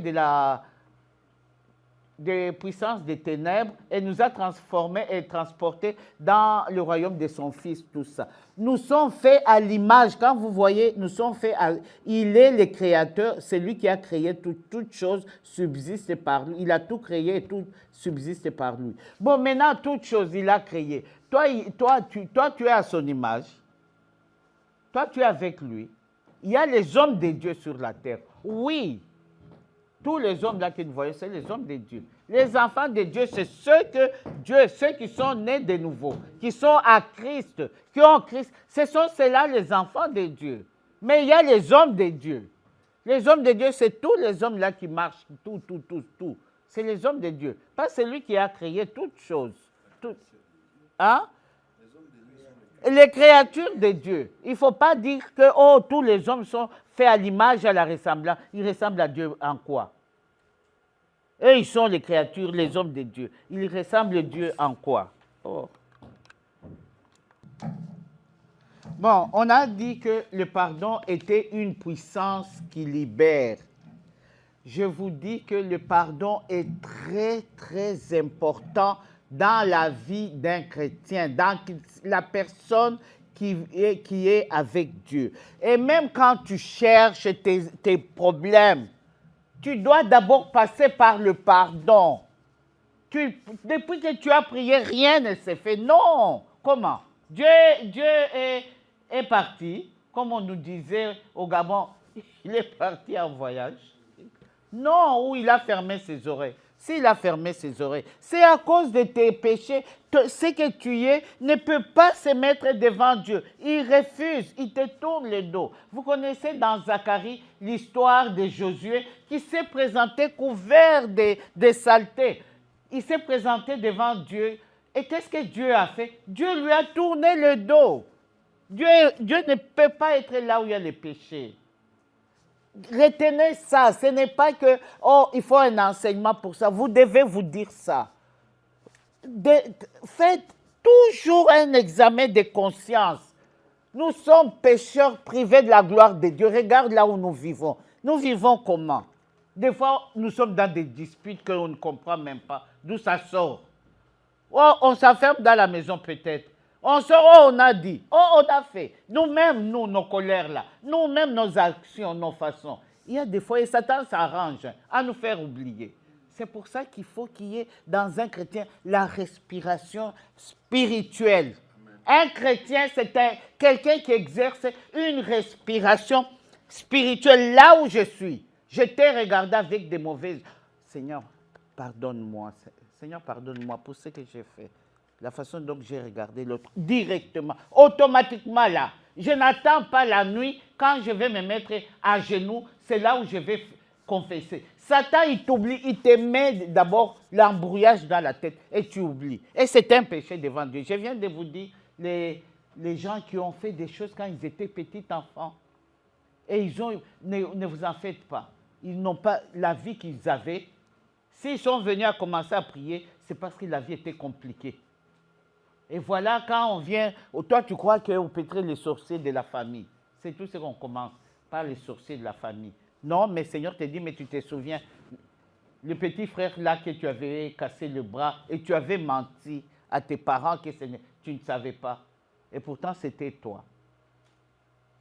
[SPEAKER 1] des puissances des ténèbres et nous a transformés et transportés dans le royaume de son Fils, tout ça. Nous sommes faits à l'image, quand vous voyez, nous sommes faits il est le créateur, c'est lui qui a créé toute chose subsiste par lui. Il a tout créé et tout subsiste par lui. Bon, maintenant, toute chose, il a créé. Toi, tu es à son image. Toi, tu es avec lui. Il y a les hommes de Dieu sur la terre. Oui. Tous les hommes là que nous voyons, c'est les hommes de Dieu. Les enfants de Dieu, c'est ceux qui sont nés de nouveau, qui sont à Christ, qui ont Christ. Ce sont ceux-là les enfants de Dieu. Mais il y a les hommes de Dieu. Les hommes de Dieu, c'est tous les hommes là qui marchent, tout. C'est les hommes de Dieu. Pas celui qui a créé toutes choses. Hein? Les créatures de Dieu. Il ne faut pas dire que tous les hommes sont faits à l'image, à la ressemblance. Ils ressemblent à Dieu en quoi? Eux, ils sont les créatures, les hommes de Dieu. Ils ressemblent à Dieu en quoi? Oh. Bon, on a dit que le pardon était une puissance qui libère. Je vous dis que le pardon est très, très important dans la vie d'un chrétien, dans la personne qui est avec Dieu. Et même quand tu cherches tes problèmes, tu dois d'abord passer par le pardon. Depuis que tu as prié, rien ne s'est fait. Non! Comment? Dieu est parti, comme on nous disait au Gabon, il est parti en voyage. Non, ou il a fermé ses oreilles. S'il a fermé ses oreilles, c'est à cause de tes péchés. Ce que tu es ne peut pas se mettre devant Dieu. Il refuse, il te tourne le dos. Vous connaissez dans Zacharie l'histoire de Josué qui s'est présenté couvert de saleté. Il s'est présenté devant Dieu. Et qu'est-ce que Dieu a fait? Dieu lui a tourné le dos. Dieu ne peut pas être là où il y a les péchés. Retenez ça, ce n'est pas que, il faut un enseignement pour ça. Vous devez vous dire ça. Faites toujours un examen de conscience. Nous sommes pécheurs privés de la gloire de Dieu. Regarde là où nous vivons. Nous vivons comment? Des fois, nous sommes dans des disputes qu'on ne comprend même pas. D'où ça sort? Oh, on s'enferme dans la maison peut-être. On sort, oh, on a dit, oh, on a fait. Nous-mêmes, nous, nos colères là, nous-mêmes, nos actions, nos façons. Il y a des fois, et Satan s'arrange à nous faire oublier. C'est pour ça qu'il faut qu'il y ait dans un chrétien la respiration spirituelle. Un chrétien, c'est quelqu'un qui exerce une respiration spirituelle là où je suis. Je t'ai regardé avec des mauvaises... Seigneur, pardonne-moi. Seigneur, pardonne-moi pour ce que j'ai fait. La façon dont j'ai regardé l'autre, directement, automatiquement là. Je n'attends pas la nuit, quand je vais me mettre à genoux, c'est là où je vais confesser. Satan, il t'oublie, il te met d'abord l'embrouillage dans la tête et tu oublies. Et c'est un péché devant Dieu. Je viens de vous dire, les gens qui ont fait des choses quand ils étaient petits enfants, et ne vous en faites pas. Ils n'ont pas la vie qu'ils avaient. S'ils sont venus à commencer à prier, c'est parce que la vie était compliquée. Et voilà, quand on vient, toi tu crois qu'on pétrait les sorciers de la famille. C'est tout ce qu'on commence, par les sorciers de la famille. Non, mais Seigneur te dit, mais tu te souviens, le petit frère là que tu avais cassé le bras et tu avais menti à tes parents que tu ne savais pas. Et pourtant, c'était toi.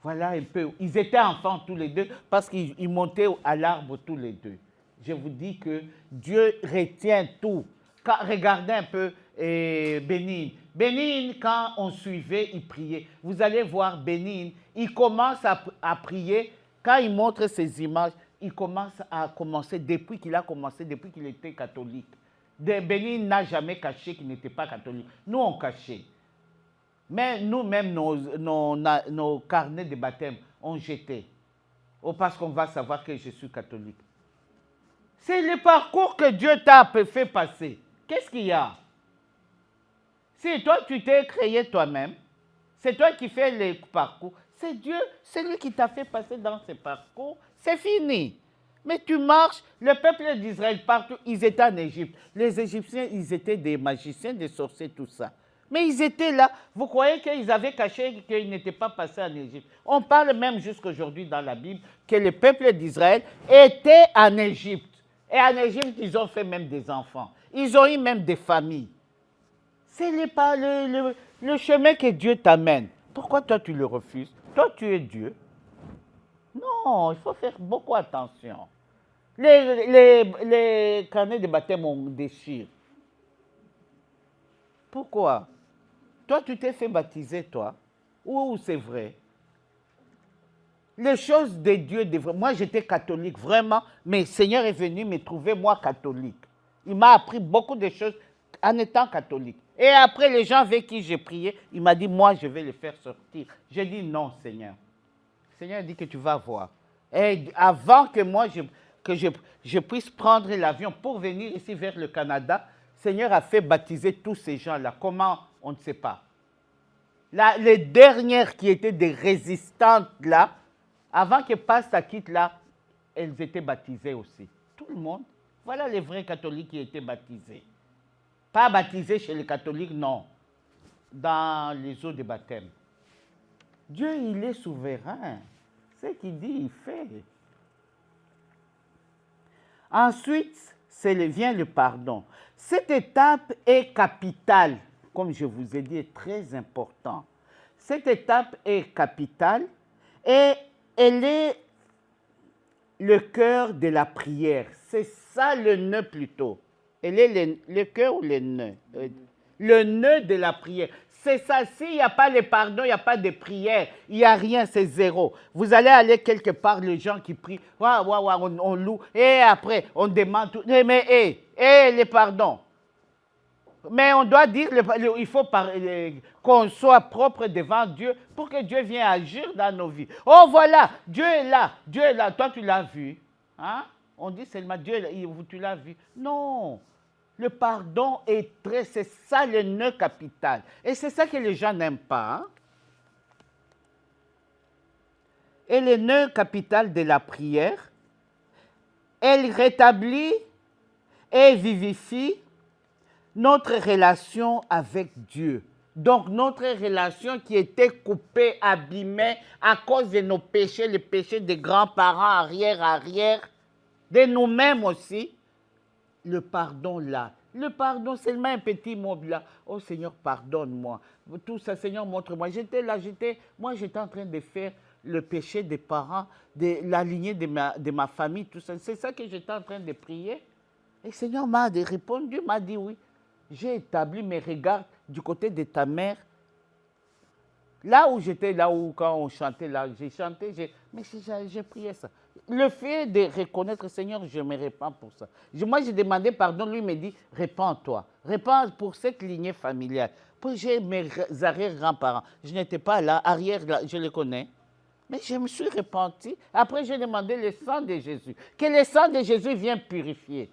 [SPEAKER 1] Voilà un peu. Ils étaient enfants tous les deux parce qu'ils montaient à l'arbre tous les deux. Je vous dis que Dieu retient tout. Regardez un peu Bénigne. Bénigne, quand on suivait, il priait. Vous allez voir Bénigne, il commence à prier. Quand il montre ces images, il commence depuis qu'il a commencé, depuis qu'il était catholique. Bénigne n'a jamais caché qu'il n'était pas catholique. Nous, on cachait. Mais nous-mêmes, nos carnets de baptême, on jetait. Oh, parce qu'on va savoir que je suis catholique. C'est le parcours que Dieu t'a fait passer. Qu'est-ce qu'il y a? Si toi, tu t'es créé toi-même, c'est toi qui fais les parcours, c'est Dieu, c'est lui qui t'a fait passer dans ce parcours, c'est fini. Mais tu marches, le peuple d'Israël partout, ils étaient en Égypte. Les Égyptiens, ils étaient des magiciens, des sorciers, tout ça. Mais ils étaient là. Vous croyez qu'ils avaient caché qu'ils n'étaient pas passés en Égypte? On parle même jusqu'aujourd'hui dans la Bible que le peuple d'Israël était en Égypte. Et en Égypte, ils ont fait même des enfants. Ils ont eu même des familles. C'est le chemin que Dieu t'amène. Pourquoi toi tu le refuses? Toi tu es Dieu. Non, il faut faire beaucoup attention. Les carnets de baptême, on déchire. Pourquoi? Toi, tu t'es fait baptiser, toi. Ou c'est vrai? Les choses de Dieu, moi j'étais catholique, vraiment, mais le Seigneur est venu me trouver, moi, catholique. Il m'a appris beaucoup de choses en étant catholique. Et après, les gens avec qui j'ai prié, il m'a dit, moi, je vais les faire sortir. J'ai dit, non, Seigneur. Le Seigneur dit que tu vas voir. Et avant que moi, je puisse prendre l'avion pour venir ici vers le Canada, le Seigneur a fait baptiser tous ces gens-là. Comment? On ne sait pas. Là, les dernières qui étaient des résistantes là, avant que Pasteur quitte là, elles étaient baptisées aussi. Tout le monde. Voilà les vrais catholiques qui étaient baptisés. Pas baptisés chez les catholiques, non. Dans les eaux de baptême. Dieu, il est souverain. Ce qu'il dit, il fait. Ensuite, vient le pardon. Cette étape est capitale. Comme je vous ai dit, est très important. Cette étape est capitale et elle est le cœur de la prière. C'est ça le nœud plutôt. Elle est le cœur ou le nœud? Le nœud de la prière. C'est ça. S'il n'y a pas le pardon, il n'y a pas de prière. Il n'y a rien, c'est zéro. Vous allez aller quelque part, les gens qui prient, on loue, et après, on demande tout. Mais, le pardon. Mais on doit dire, il faut qu'on soit propre devant Dieu pour que Dieu vienne agir dans nos vies. Oh voilà, Dieu est là, Dieu est là. Toi, tu l'as vu. Hein? On dit seulement, Dieu est là, tu l'as vu. Non, le pardon c'est ça le nœud capital. Et c'est ça que les gens n'aiment pas. Hein? Et le nœud capital de la prière, elle rétablit et vivifie notre relation avec Dieu. Donc, notre relation qui était coupée, abîmée à cause de nos péchés, les péchés des grands-parents, arrière, de nous-mêmes aussi, le pardon là. Le pardon, c'est seulement un petit mot là. Oh Seigneur, pardonne-moi. Tout ça, Seigneur, montre-moi. J'étais là, moi j'étais en train de faire le péché des parents, de la lignée de ma famille, tout ça. C'est ça que j'étais en train de prier. Et le Seigneur m'a répondu, m'a dit oui. J'ai établi mes regards du côté de ta mère. Là où j'étais, là où quand on chantait, là, j'ai chanté, mais j'ai prié ça. Le fait de reconnaître, Seigneur, je me répands pour ça. Moi, j'ai demandé pardon, lui me dit, répands-toi. Répands pour cette lignée familiale. Pour j'ai mes arrière-grands-parents. Je n'étais pas là, arrière, là, je les connais. Mais je me suis repenti. Après, j'ai demandé le sang de Jésus. Que le sang de Jésus vienne purifier.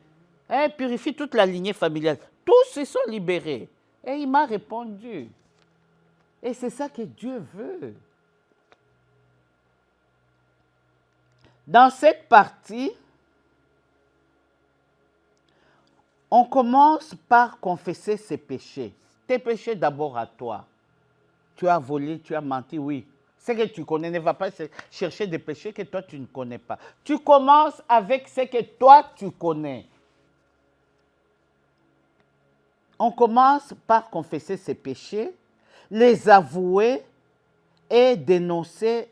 [SPEAKER 1] Hein, purifie toute la lignée familiale. Tous se sont libérés. Et il m'a répondu. Et c'est ça que Dieu veut. Dans cette partie, on commence par confesser ses péchés. Tes péchés d'abord à toi. Tu as volé, tu as menti, oui. Ce que tu connais, ne va pas chercher des péchés que toi tu ne connais pas. Tu commences avec ce que toi tu connais. On commence par confesser ses péchés, les avouer et dénoncer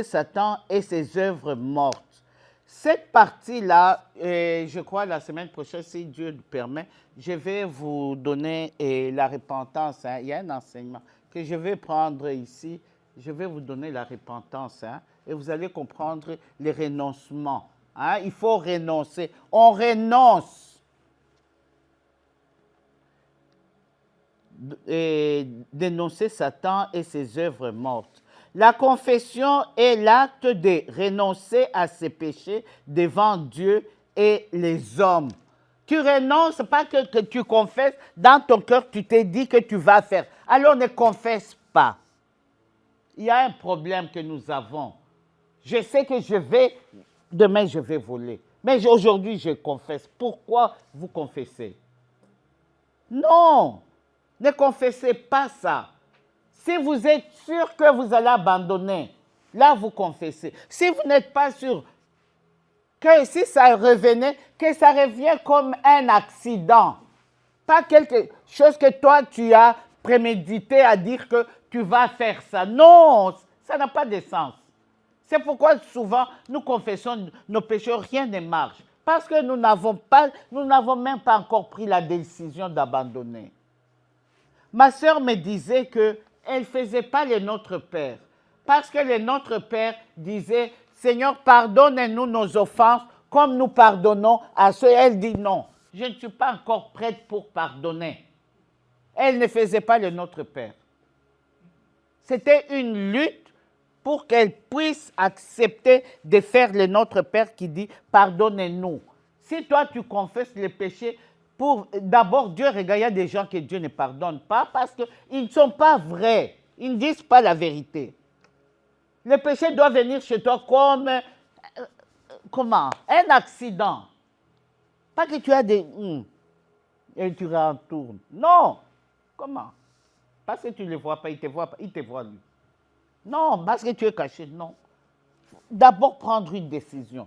[SPEAKER 1] Satan et ses œuvres mortes. Cette partie-là, je crois la semaine prochaine, si Dieu le permet, je vais vous donner la repentance. Hein. Il y a un enseignement que je vais prendre ici. Je vais vous donner la repentance. Hein, et vous allez comprendre les renoncements. Hein. Il faut renoncer. On renonce. Et dénoncer Satan et ses œuvres mortes. La confession est l'acte de renoncer à ses péchés devant Dieu et les hommes. Tu renonces, pas que tu confesses, dans ton cœur, tu t'es dit que tu vas faire. Alors ne confesse pas. Il y a un problème que nous avons. Je sais que demain je vais voler. Mais aujourd'hui je confesse. Pourquoi vous confessez? Non, ne confessez pas ça. Si vous êtes sûr que vous allez abandonner, là vous confessez. Si vous n'êtes pas sûr, que si ça revenait, que ça revient comme un accident. Pas quelque chose que toi tu as prémédité à dire que tu vas faire ça. Non, ça n'a pas de sens. C'est pourquoi souvent nous confessons nos péchés, rien ne marche. Parce que nous n'avons même pas encore pris la décision d'abandonner. Ma sœur me disait qu'elle ne faisait pas le Notre Père. Parce que le Notre Père disait, Seigneur, pardonne-nous nos offenses comme nous pardonnons à ceux. Elle dit non, je ne suis pas encore prête pour pardonner. Elle ne faisait pas le Notre Père. C'était une lutte pour qu'elle puisse accepter de faire le Notre Père qui dit, pardonnez-nous. Si toi tu confesses les péchés, d'abord, Dieu regarde, il y a des gens que Dieu ne pardonne pas parce qu'ils ne sont pas vrais. Ils ne disent pas la vérité. Le péché doit venir chez toi comme, comment? Un accident. Pas que tu as des... et tu retournes. Non. Comment? Parce que tu ne le vois pas, il te voit pas, il te voit lui. Non, parce que tu es caché, non. D'abord, prendre une décision.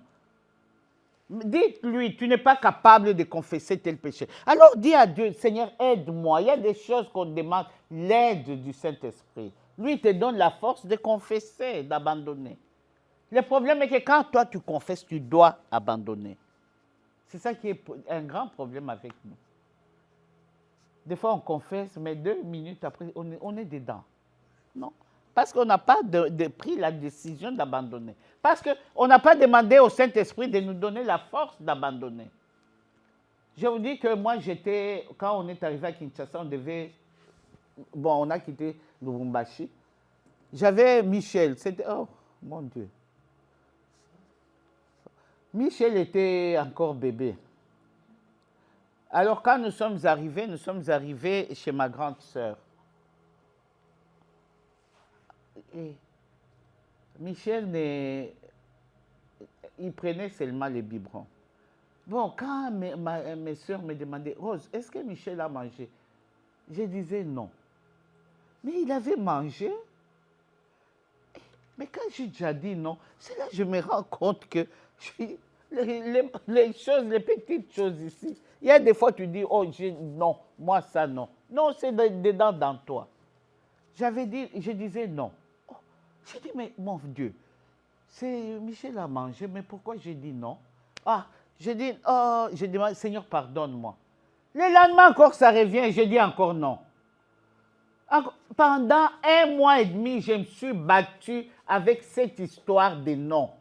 [SPEAKER 1] Dites-lui, tu n'es pas capable de confesser tel péché. Alors dis à Dieu, Seigneur, aide-moi. Il y a des choses qu'on demande, l'aide du Saint-Esprit. Lui, il te donne la force de confesser, d'abandonner. Le problème est que quand toi tu confesses, tu dois abandonner. C'est ça qui est un grand problème avec nous. Des fois, on confesse, mais 2 minutes après, on est dedans. Non. Parce qu'on n'a pas pris la décision d'abandonner. Parce qu'on n'a pas demandé au Saint-Esprit de nous donner la force d'abandonner. Je vous dis que moi, quand on est arrivé à Kinshasa, on a quitté Lubumbashi. J'avais Michel, oh mon Dieu. Michel était encore bébé. Alors quand nous sommes arrivés chez ma grande sœur. Et Michel, il prenait seulement les biberons. Bon, quand mes soeurs me demandaient, Rose, est-ce que Michel a mangé? Je disais non. Mais il avait mangé. Mais quand j'ai déjà dit non, c'est là que je me rends compte que les choses, les petites choses ici. Il y a des fois, tu dis, oh, non, moi, ça, non. Non, c'est dedans dans toi. Je disais non. Oh, j'ai dit, mais mon Dieu, c'est Michel a mangé, mais pourquoi j'ai dit non? Ah, j'ai dit, oh, j'ai dit, Seigneur, pardonne-moi. Le lendemain encore, ça revient, j'ai dit encore non. Pendant 1 mois et demi, je me suis battu avec cette histoire de non.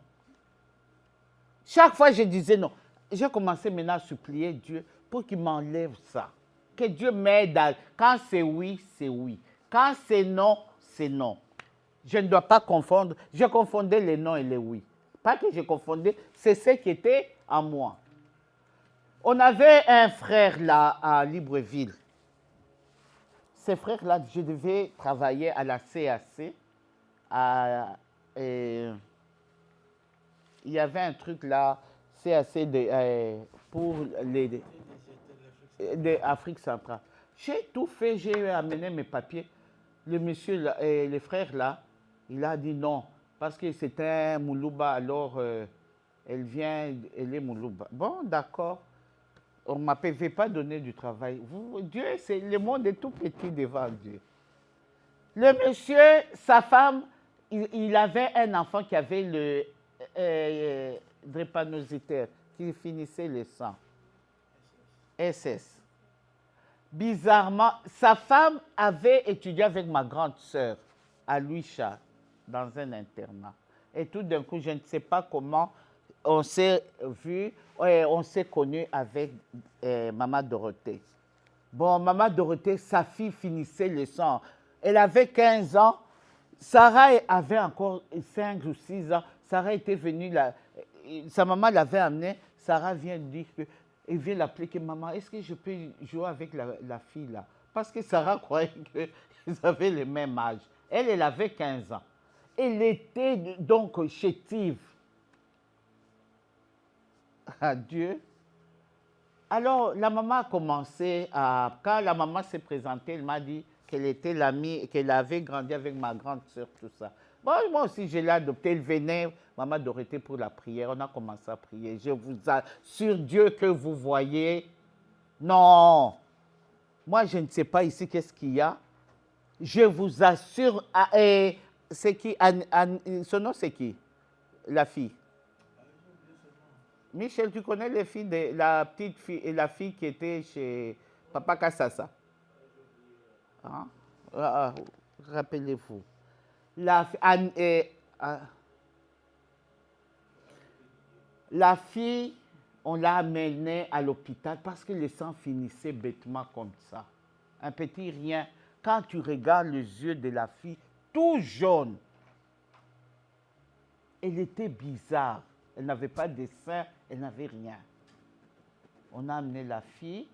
[SPEAKER 1] Chaque fois, je disais non. J'ai commencé maintenant à supplier Dieu pour qu'il m'enlève ça. Que Dieu m'aide à... Quand c'est oui, c'est oui. Quand c'est non, c'est non. Je ne dois pas confondre. Je confondais les non et les oui. Pas que je confondais, c'est ce qui était en moi. On avait un frère là à Libreville. Ces frères-là, je devais travailler à la CAC. Il y avait un truc là, CAC pour l'Afrique centrale. J'ai tout fait, j'ai amené mes papiers. Le monsieur, le frère là, il a dit non, parce que c'était un Moulouba, alors elle est Moulouba. Bon, d'accord. On ne m'avait pas donné du travail. Dieu, le monde est tout petit devant Dieu. Le monsieur, sa femme, il avait un enfant qui avait le drépanocytaire, qui finissait le sang. SS. Bizarrement, sa femme avait étudié avec ma grande sœur à Luicha, dans un internat. Et tout d'un coup, je ne sais pas comment on s'est vu, on s'est connu avec Maman Dorothée. Bon, Maman Dorothée, sa fille finissait le sang. Elle avait 15 ans. Sarah avait encore 5 ou 6 ans. Sarah était venue, sa maman l'avait amenée. Sarah vient dire que, elle vient l'appeler que maman, est-ce que je peux jouer avec la fille là? Parce que Sarah croyait qu'ils avaient le même âge. Elle avait 15 ans. Elle était donc chétive. Adieu. Alors, la maman a commencé à... Quand la maman s'est présentée, elle m'a dit qu'elle était l'amie, qu'elle avait grandi avec ma grande sœur, tout ça. Bon, moi aussi, je l'ai adoptée. Elle venait, maman Dorothée, pour la prière. On a commencé à prier. Je vous assure, Dieu, que vous voyez. Non. Moi, je ne sais pas ici qu'est-ce qu'il y a. Je vous assure. C'est qui? Son nom, c'est qui? La fille. Michel, tu connais les filles de la petite fille et la fille qui était chez Papa Kassassa? Hein? Rappelez-vous. La fille, on l'a amenée à l'hôpital parce que le sang finissait bêtement comme ça. Un petit rien. Quand tu regardes les yeux de la fille, tout jaune, elle était bizarre. Elle n'avait pas de sein, elle n'avait rien. On a amené la fille,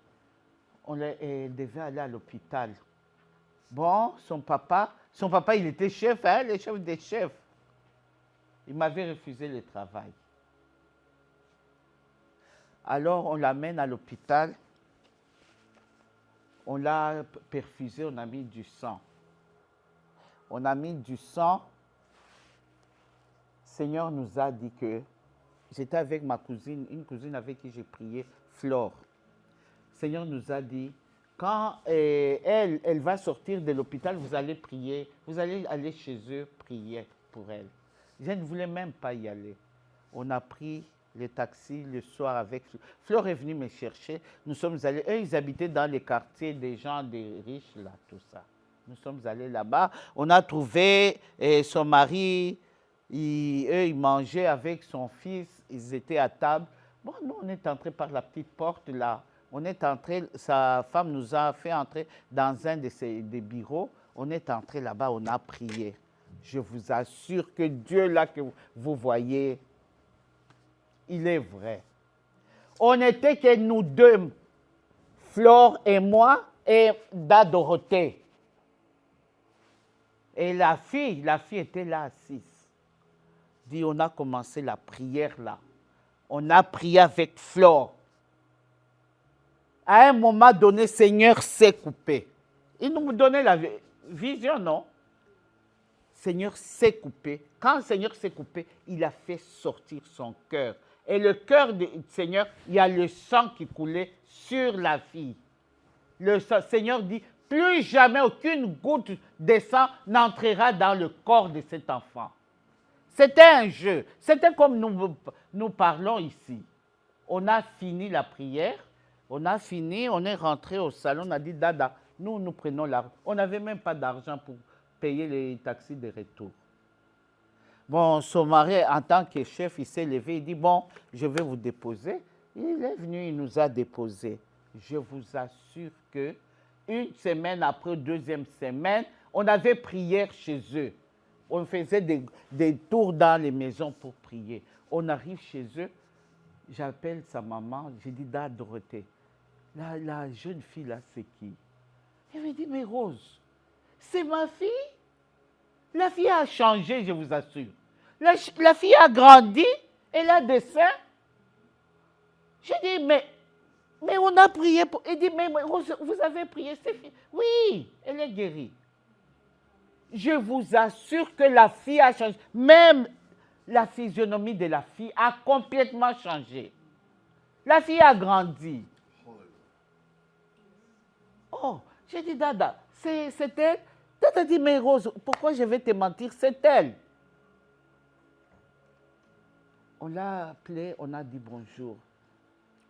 [SPEAKER 1] elle devait aller à l'hôpital. Bon, son papa, il était chef, hein, le chef des chefs. Il m'avait refusé le travail. Alors, on l'amène à l'hôpital. On l'a perfusé, on a mis du sang. On a mis du sang. Le Seigneur nous a dit que j'étais avec ma cousine, une cousine avec qui j'ai prié, Flore. Le Seigneur nous a dit, quand elle va sortir de l'hôpital, vous allez prier, vous allez aller chez eux prier pour elle. Je ne voulais même pas y aller. On a pris les taxis le soir avec Flore. Flore est venue me chercher. Nous sommes allés, eux, ils habitaient dans les quartiers des gens, des riches, là, tout ça. Nous sommes allés là-bas. On a trouvé son mari. Eux, ils mangeaient avec son fils, ils étaient à table. Bon, nous, on est entrés par la petite porte là. On est entrés, sa femme nous a fait entrer dans un des bureaux. On est entrés là-bas, on a prié. Je vous assure que Dieu là que vous voyez, il est vrai. On n'était que nous deux, Flore et moi, et Dorothée. Et la fille était là assise. Dit, on a commencé la prière là. On a prié avec Flore. À un moment donné, Seigneur s'est coupé. Il nous donnait la vision, non? Seigneur s'est coupé. Quand le Seigneur s'est coupé, il a fait sortir son cœur. Et le cœur du Seigneur, il y a le sang qui coulait sur la fille. Le Seigneur dit, plus jamais aucune goutte de sang n'entrera dans le corps de cet enfant. C'était un jeu. C'était comme nous parlons ici. On a fini la prière, on a fini, on est rentré au salon, on a dit, Dada, nous prenons l'argent. On n'avait même pas d'argent pour payer les taxis de retour. Bon, son mari, en tant que chef, il s'est levé, il dit, bon, je vais vous déposer. Il est venu, il nous a déposés. Je vous assure que une semaine après, deuxième semaine, on avait prière chez eux. On faisait des tours dans les maisons pour prier. On arrive chez eux, j'appelle sa maman, j'ai dit, Dorothée, la jeune fille là, c'est qui? Elle me dit, mais Rose, c'est ma fille. La fille a changé, je vous assure. La fille a grandi, elle a des seins. Je dis, mais on a prié pour... Elle dit, mais vous avez prié, c'est fini. Oui, elle est guérie. Je vous assure que la fille a changé. Même la physionomie de la fille a complètement changé. La fille a grandi. Oh, j'ai dit, Dada, c'est elle. Dada dit, mais Rose, pourquoi je vais te mentir? C'est elle. On l'a appelée, on a dit bonjour.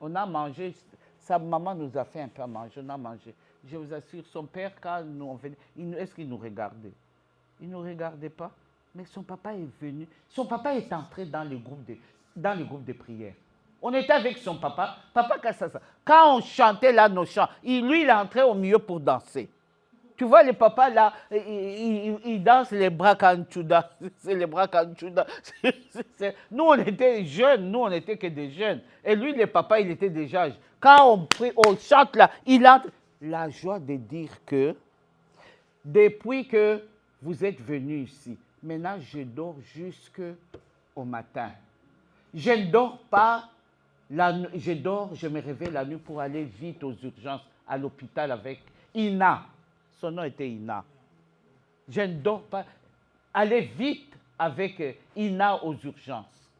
[SPEAKER 1] On a mangé, sa maman nous a fait un peu à manger, on a mangé. Je vous assure, son père, quand nous on venait, est-ce qu'il nous regardait? Il ne nous regardait pas, mais son papa est venu. Son papa est entré dans le groupe de prière. On était avec son papa. Papa, quand on chantait là nos chants, lui, il est entré au milieu pour danser. Tu vois, les papas là, ils dansent les bras canchouda. C'est les bras canchouda. Nous, on était jeunes, nous, on n'était que des jeunes. Et lui, les papas, il était déjà. Quand on prie, on chante là, il a la joie de dire que depuis que vous êtes venus ici, maintenant, je dors jusqu'au matin. Je ne dors pas, je me réveille la nuit pour aller vite aux urgences à l'hôpital avec Ina. Son nom était Ina. Je ne dors pas. Allez vite avec Ina aux urgences.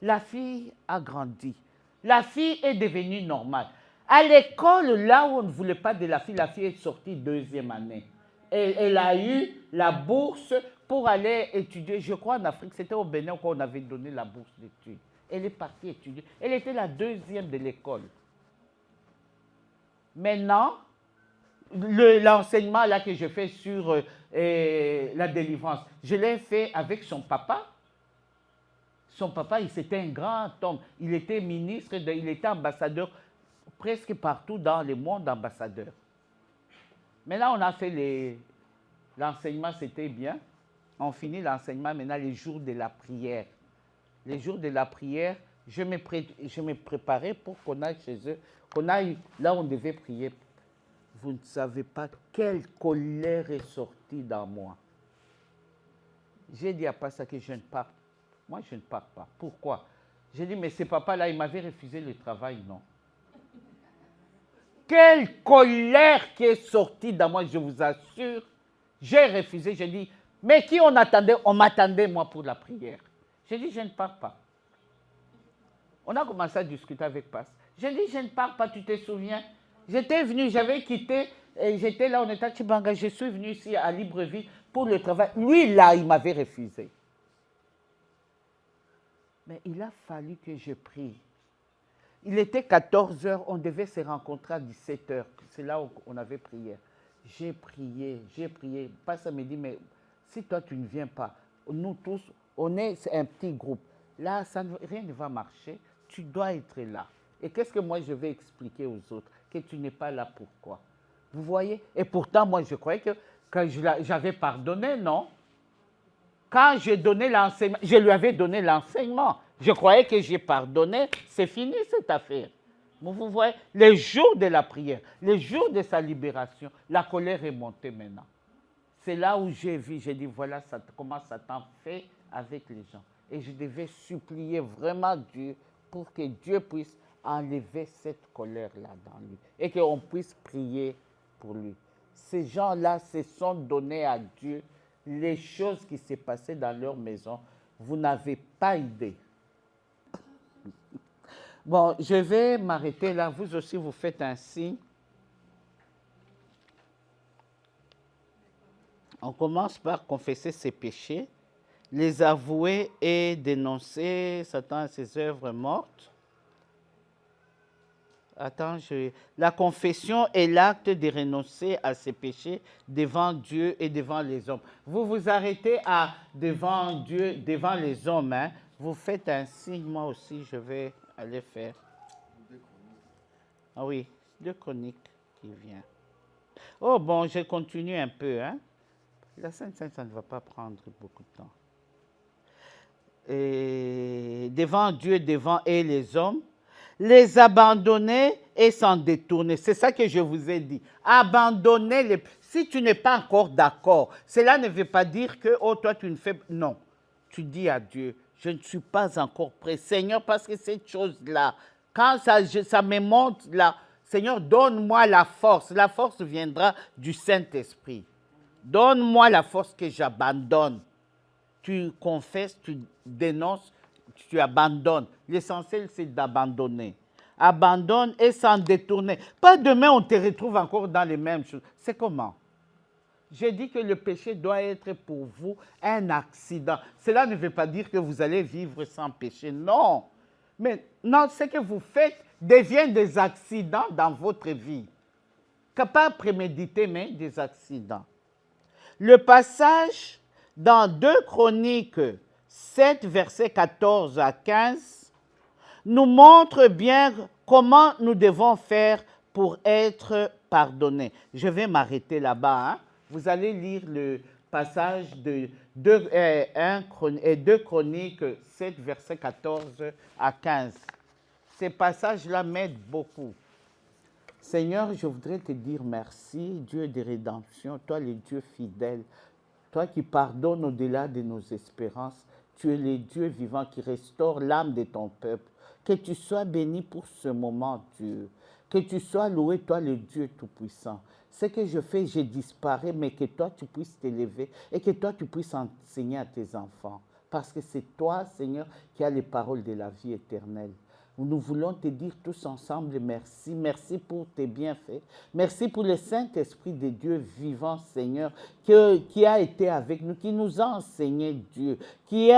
[SPEAKER 1] La fille a grandi. La fille est devenue normale. À l'école, là où on ne voulait pas de la fille est sortie deuxième année. Elle a eu la bourse pour aller étudier. Je crois en Afrique, c'était au Bénin qu'on avait donné la bourse d'études. Elle est partie étudier. Elle était la deuxième de l'école. Maintenant, l'enseignement là que je fais sur la délivrance, je l'ai fait avec son papa. Son papa, c'était un grand homme. Il était ministre, il était ambassadeur presque partout dans le monde, ambassadeur. Maintenant, on a fait l'enseignement, c'était bien. On finit l'enseignement, maintenant, les jours de la prière. Les jours de la prière, je me préparais pour qu'on aille chez eux, qu'on aille là où on devait prier. Vous ne savez pas quelle colère est sortie dans moi. J'ai dit à Passa que je ne pars pas. Moi, je ne pars pas. Pourquoi? J'ai dit, mais ce papa-là, il m'avait refusé le travail, non? Quelle colère qui est sortie dans moi, je vous assure. J'ai refusé, j'ai dit, mais qui on attendait? On m'attendait, moi, pour la prière. J'ai dit, je ne pars pas. On a commencé à discuter avec Passa. J'ai dit, je ne pars pas, tu te souviens? J'étais venu, j'avais quitté, j'étais là, on était à Tchibanga, je suis venu ici à Libreville pour le travail. Lui, là, il m'avait refusé. Mais il a fallu que je prie. Il était 14 heures, on devait se rencontrer à 17 heures. C'est là où on avait prié. J'ai prié. Passa me dit, mais si toi tu ne viens pas, nous tous, on est un petit groupe. Là, rien ne va marcher. Tu dois être là. Et qu'est-ce que moi je vais expliquer aux autres? Que tu n'es pas là pourquoi? Vous voyez? Et pourtant, moi je croyais que j'avais pardonné, non? Quand j'ai donné l'enseignement, je lui avais donné l'enseignement. Je croyais que j'ai pardonné. C'est fini cette affaire. Vous voyez, les jours de la prière, les jours de sa libération, la colère est montée maintenant. C'est là où j'ai vu, j'ai dit, voilà comment Satan fait avec les gens. Et je devais supplier vraiment Dieu pour que Dieu puisse enlever cette colère-là dans lui et qu'on puisse prier pour lui. Ces gens-là se sont donnés à Dieu les choses qui s'est passées dans leur maison. Vous n'avez pas idée. Bon, je vais m'arrêter là. Vous aussi, vous faites un signe. On commence par confesser ses péchés, les avouer et dénoncer Satan et ses œuvres mortes. Attends, la confession est l'acte de renoncer à ses péchés devant Dieu et devant les hommes. Vous vous arrêtez à devant Dieu, devant les hommes. Hein? Vous faites un signe, moi aussi, je vais aller faire. Ah oui, 2 Chroniques qui vient. Oh bon, je continue un peu. Hein? La Sainte Sainte, ça ne va pas prendre beaucoup de temps. Et devant Dieu, devant et les hommes, les abandonner et s'en détourner. C'est ça que je vous ai dit. Abandonner les... Si tu n'es pas encore d'accord, cela ne veut pas dire que, oh, toi, tu ne fais... Non. Tu dis à Dieu, je ne suis pas encore prêt. Seigneur, parce que cette chose-là, quand ça me monte là, Seigneur, donne-moi la force. La force viendra du Saint-Esprit. Donne-moi la force que j'abandonne. Tu confesses, tu dénonces, tu abandonnes. L'essentiel, c'est d'abandonner. Abandonne et s'en détourner. Pas demain, on te retrouve encore dans les mêmes choses. C'est comment? J'ai dit que le péché doit être pour vous un accident. Cela ne veut pas dire que vous allez vivre sans péché. Non. Mais non, ce que vous faites devient des accidents dans votre vie. Pas prémédité, mais des accidents. Le passage dans 2 Chroniques 7, versets 14 à 15, nous montre bien comment nous devons faire pour être pardonnés. Je vais m'arrêter là-bas. Hein. Vous allez lire le passage de 2 Chroniques 7, versets 14 à 15. Ces passages-là m'aident beaucoup. Seigneur, je voudrais te dire merci, Dieu de rédemption, toi le Dieu fidèle, toi qui pardonnes au-delà de nos espérances, tu es le Dieu vivant qui restaure l'âme de ton peuple. Que tu sois béni pour ce moment, Dieu. Que tu sois loué, toi le Dieu Tout-Puissant. Ce que je fais, je disparais, mais que toi tu puisses t'élever et que toi tu puisses enseigner à tes enfants. Parce que c'est toi, Seigneur, qui as les paroles de la vie éternelle. Nous voulons te dire tous ensemble merci. Merci pour tes bienfaits. Merci pour le Saint-Esprit de Dieu vivant, Seigneur, qui a été avec nous, qui nous a enseigné, Dieu, qui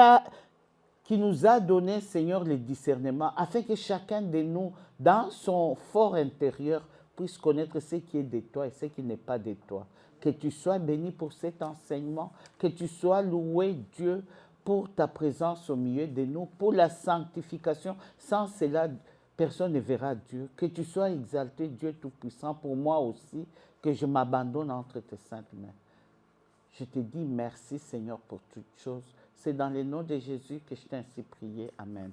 [SPEAKER 1] nous a donné, Seigneur, le discernement, afin que chacun de nous, dans son fort intérieur, puisse connaître ce qui est de toi et ce qui n'est pas de toi. Que tu sois béni pour cet enseignement, que tu sois loué, Dieu, pour ta présence au milieu de nous, pour la sanctification. Sans cela, personne ne verra Dieu. Que tu sois exalté, Dieu Tout-Puissant, pour moi aussi, que je m'abandonne entre tes saintes mains. Je te dis merci, Seigneur, pour toutes choses. C'est dans le nom de Jésus que je t'ai ainsi prié. Amen.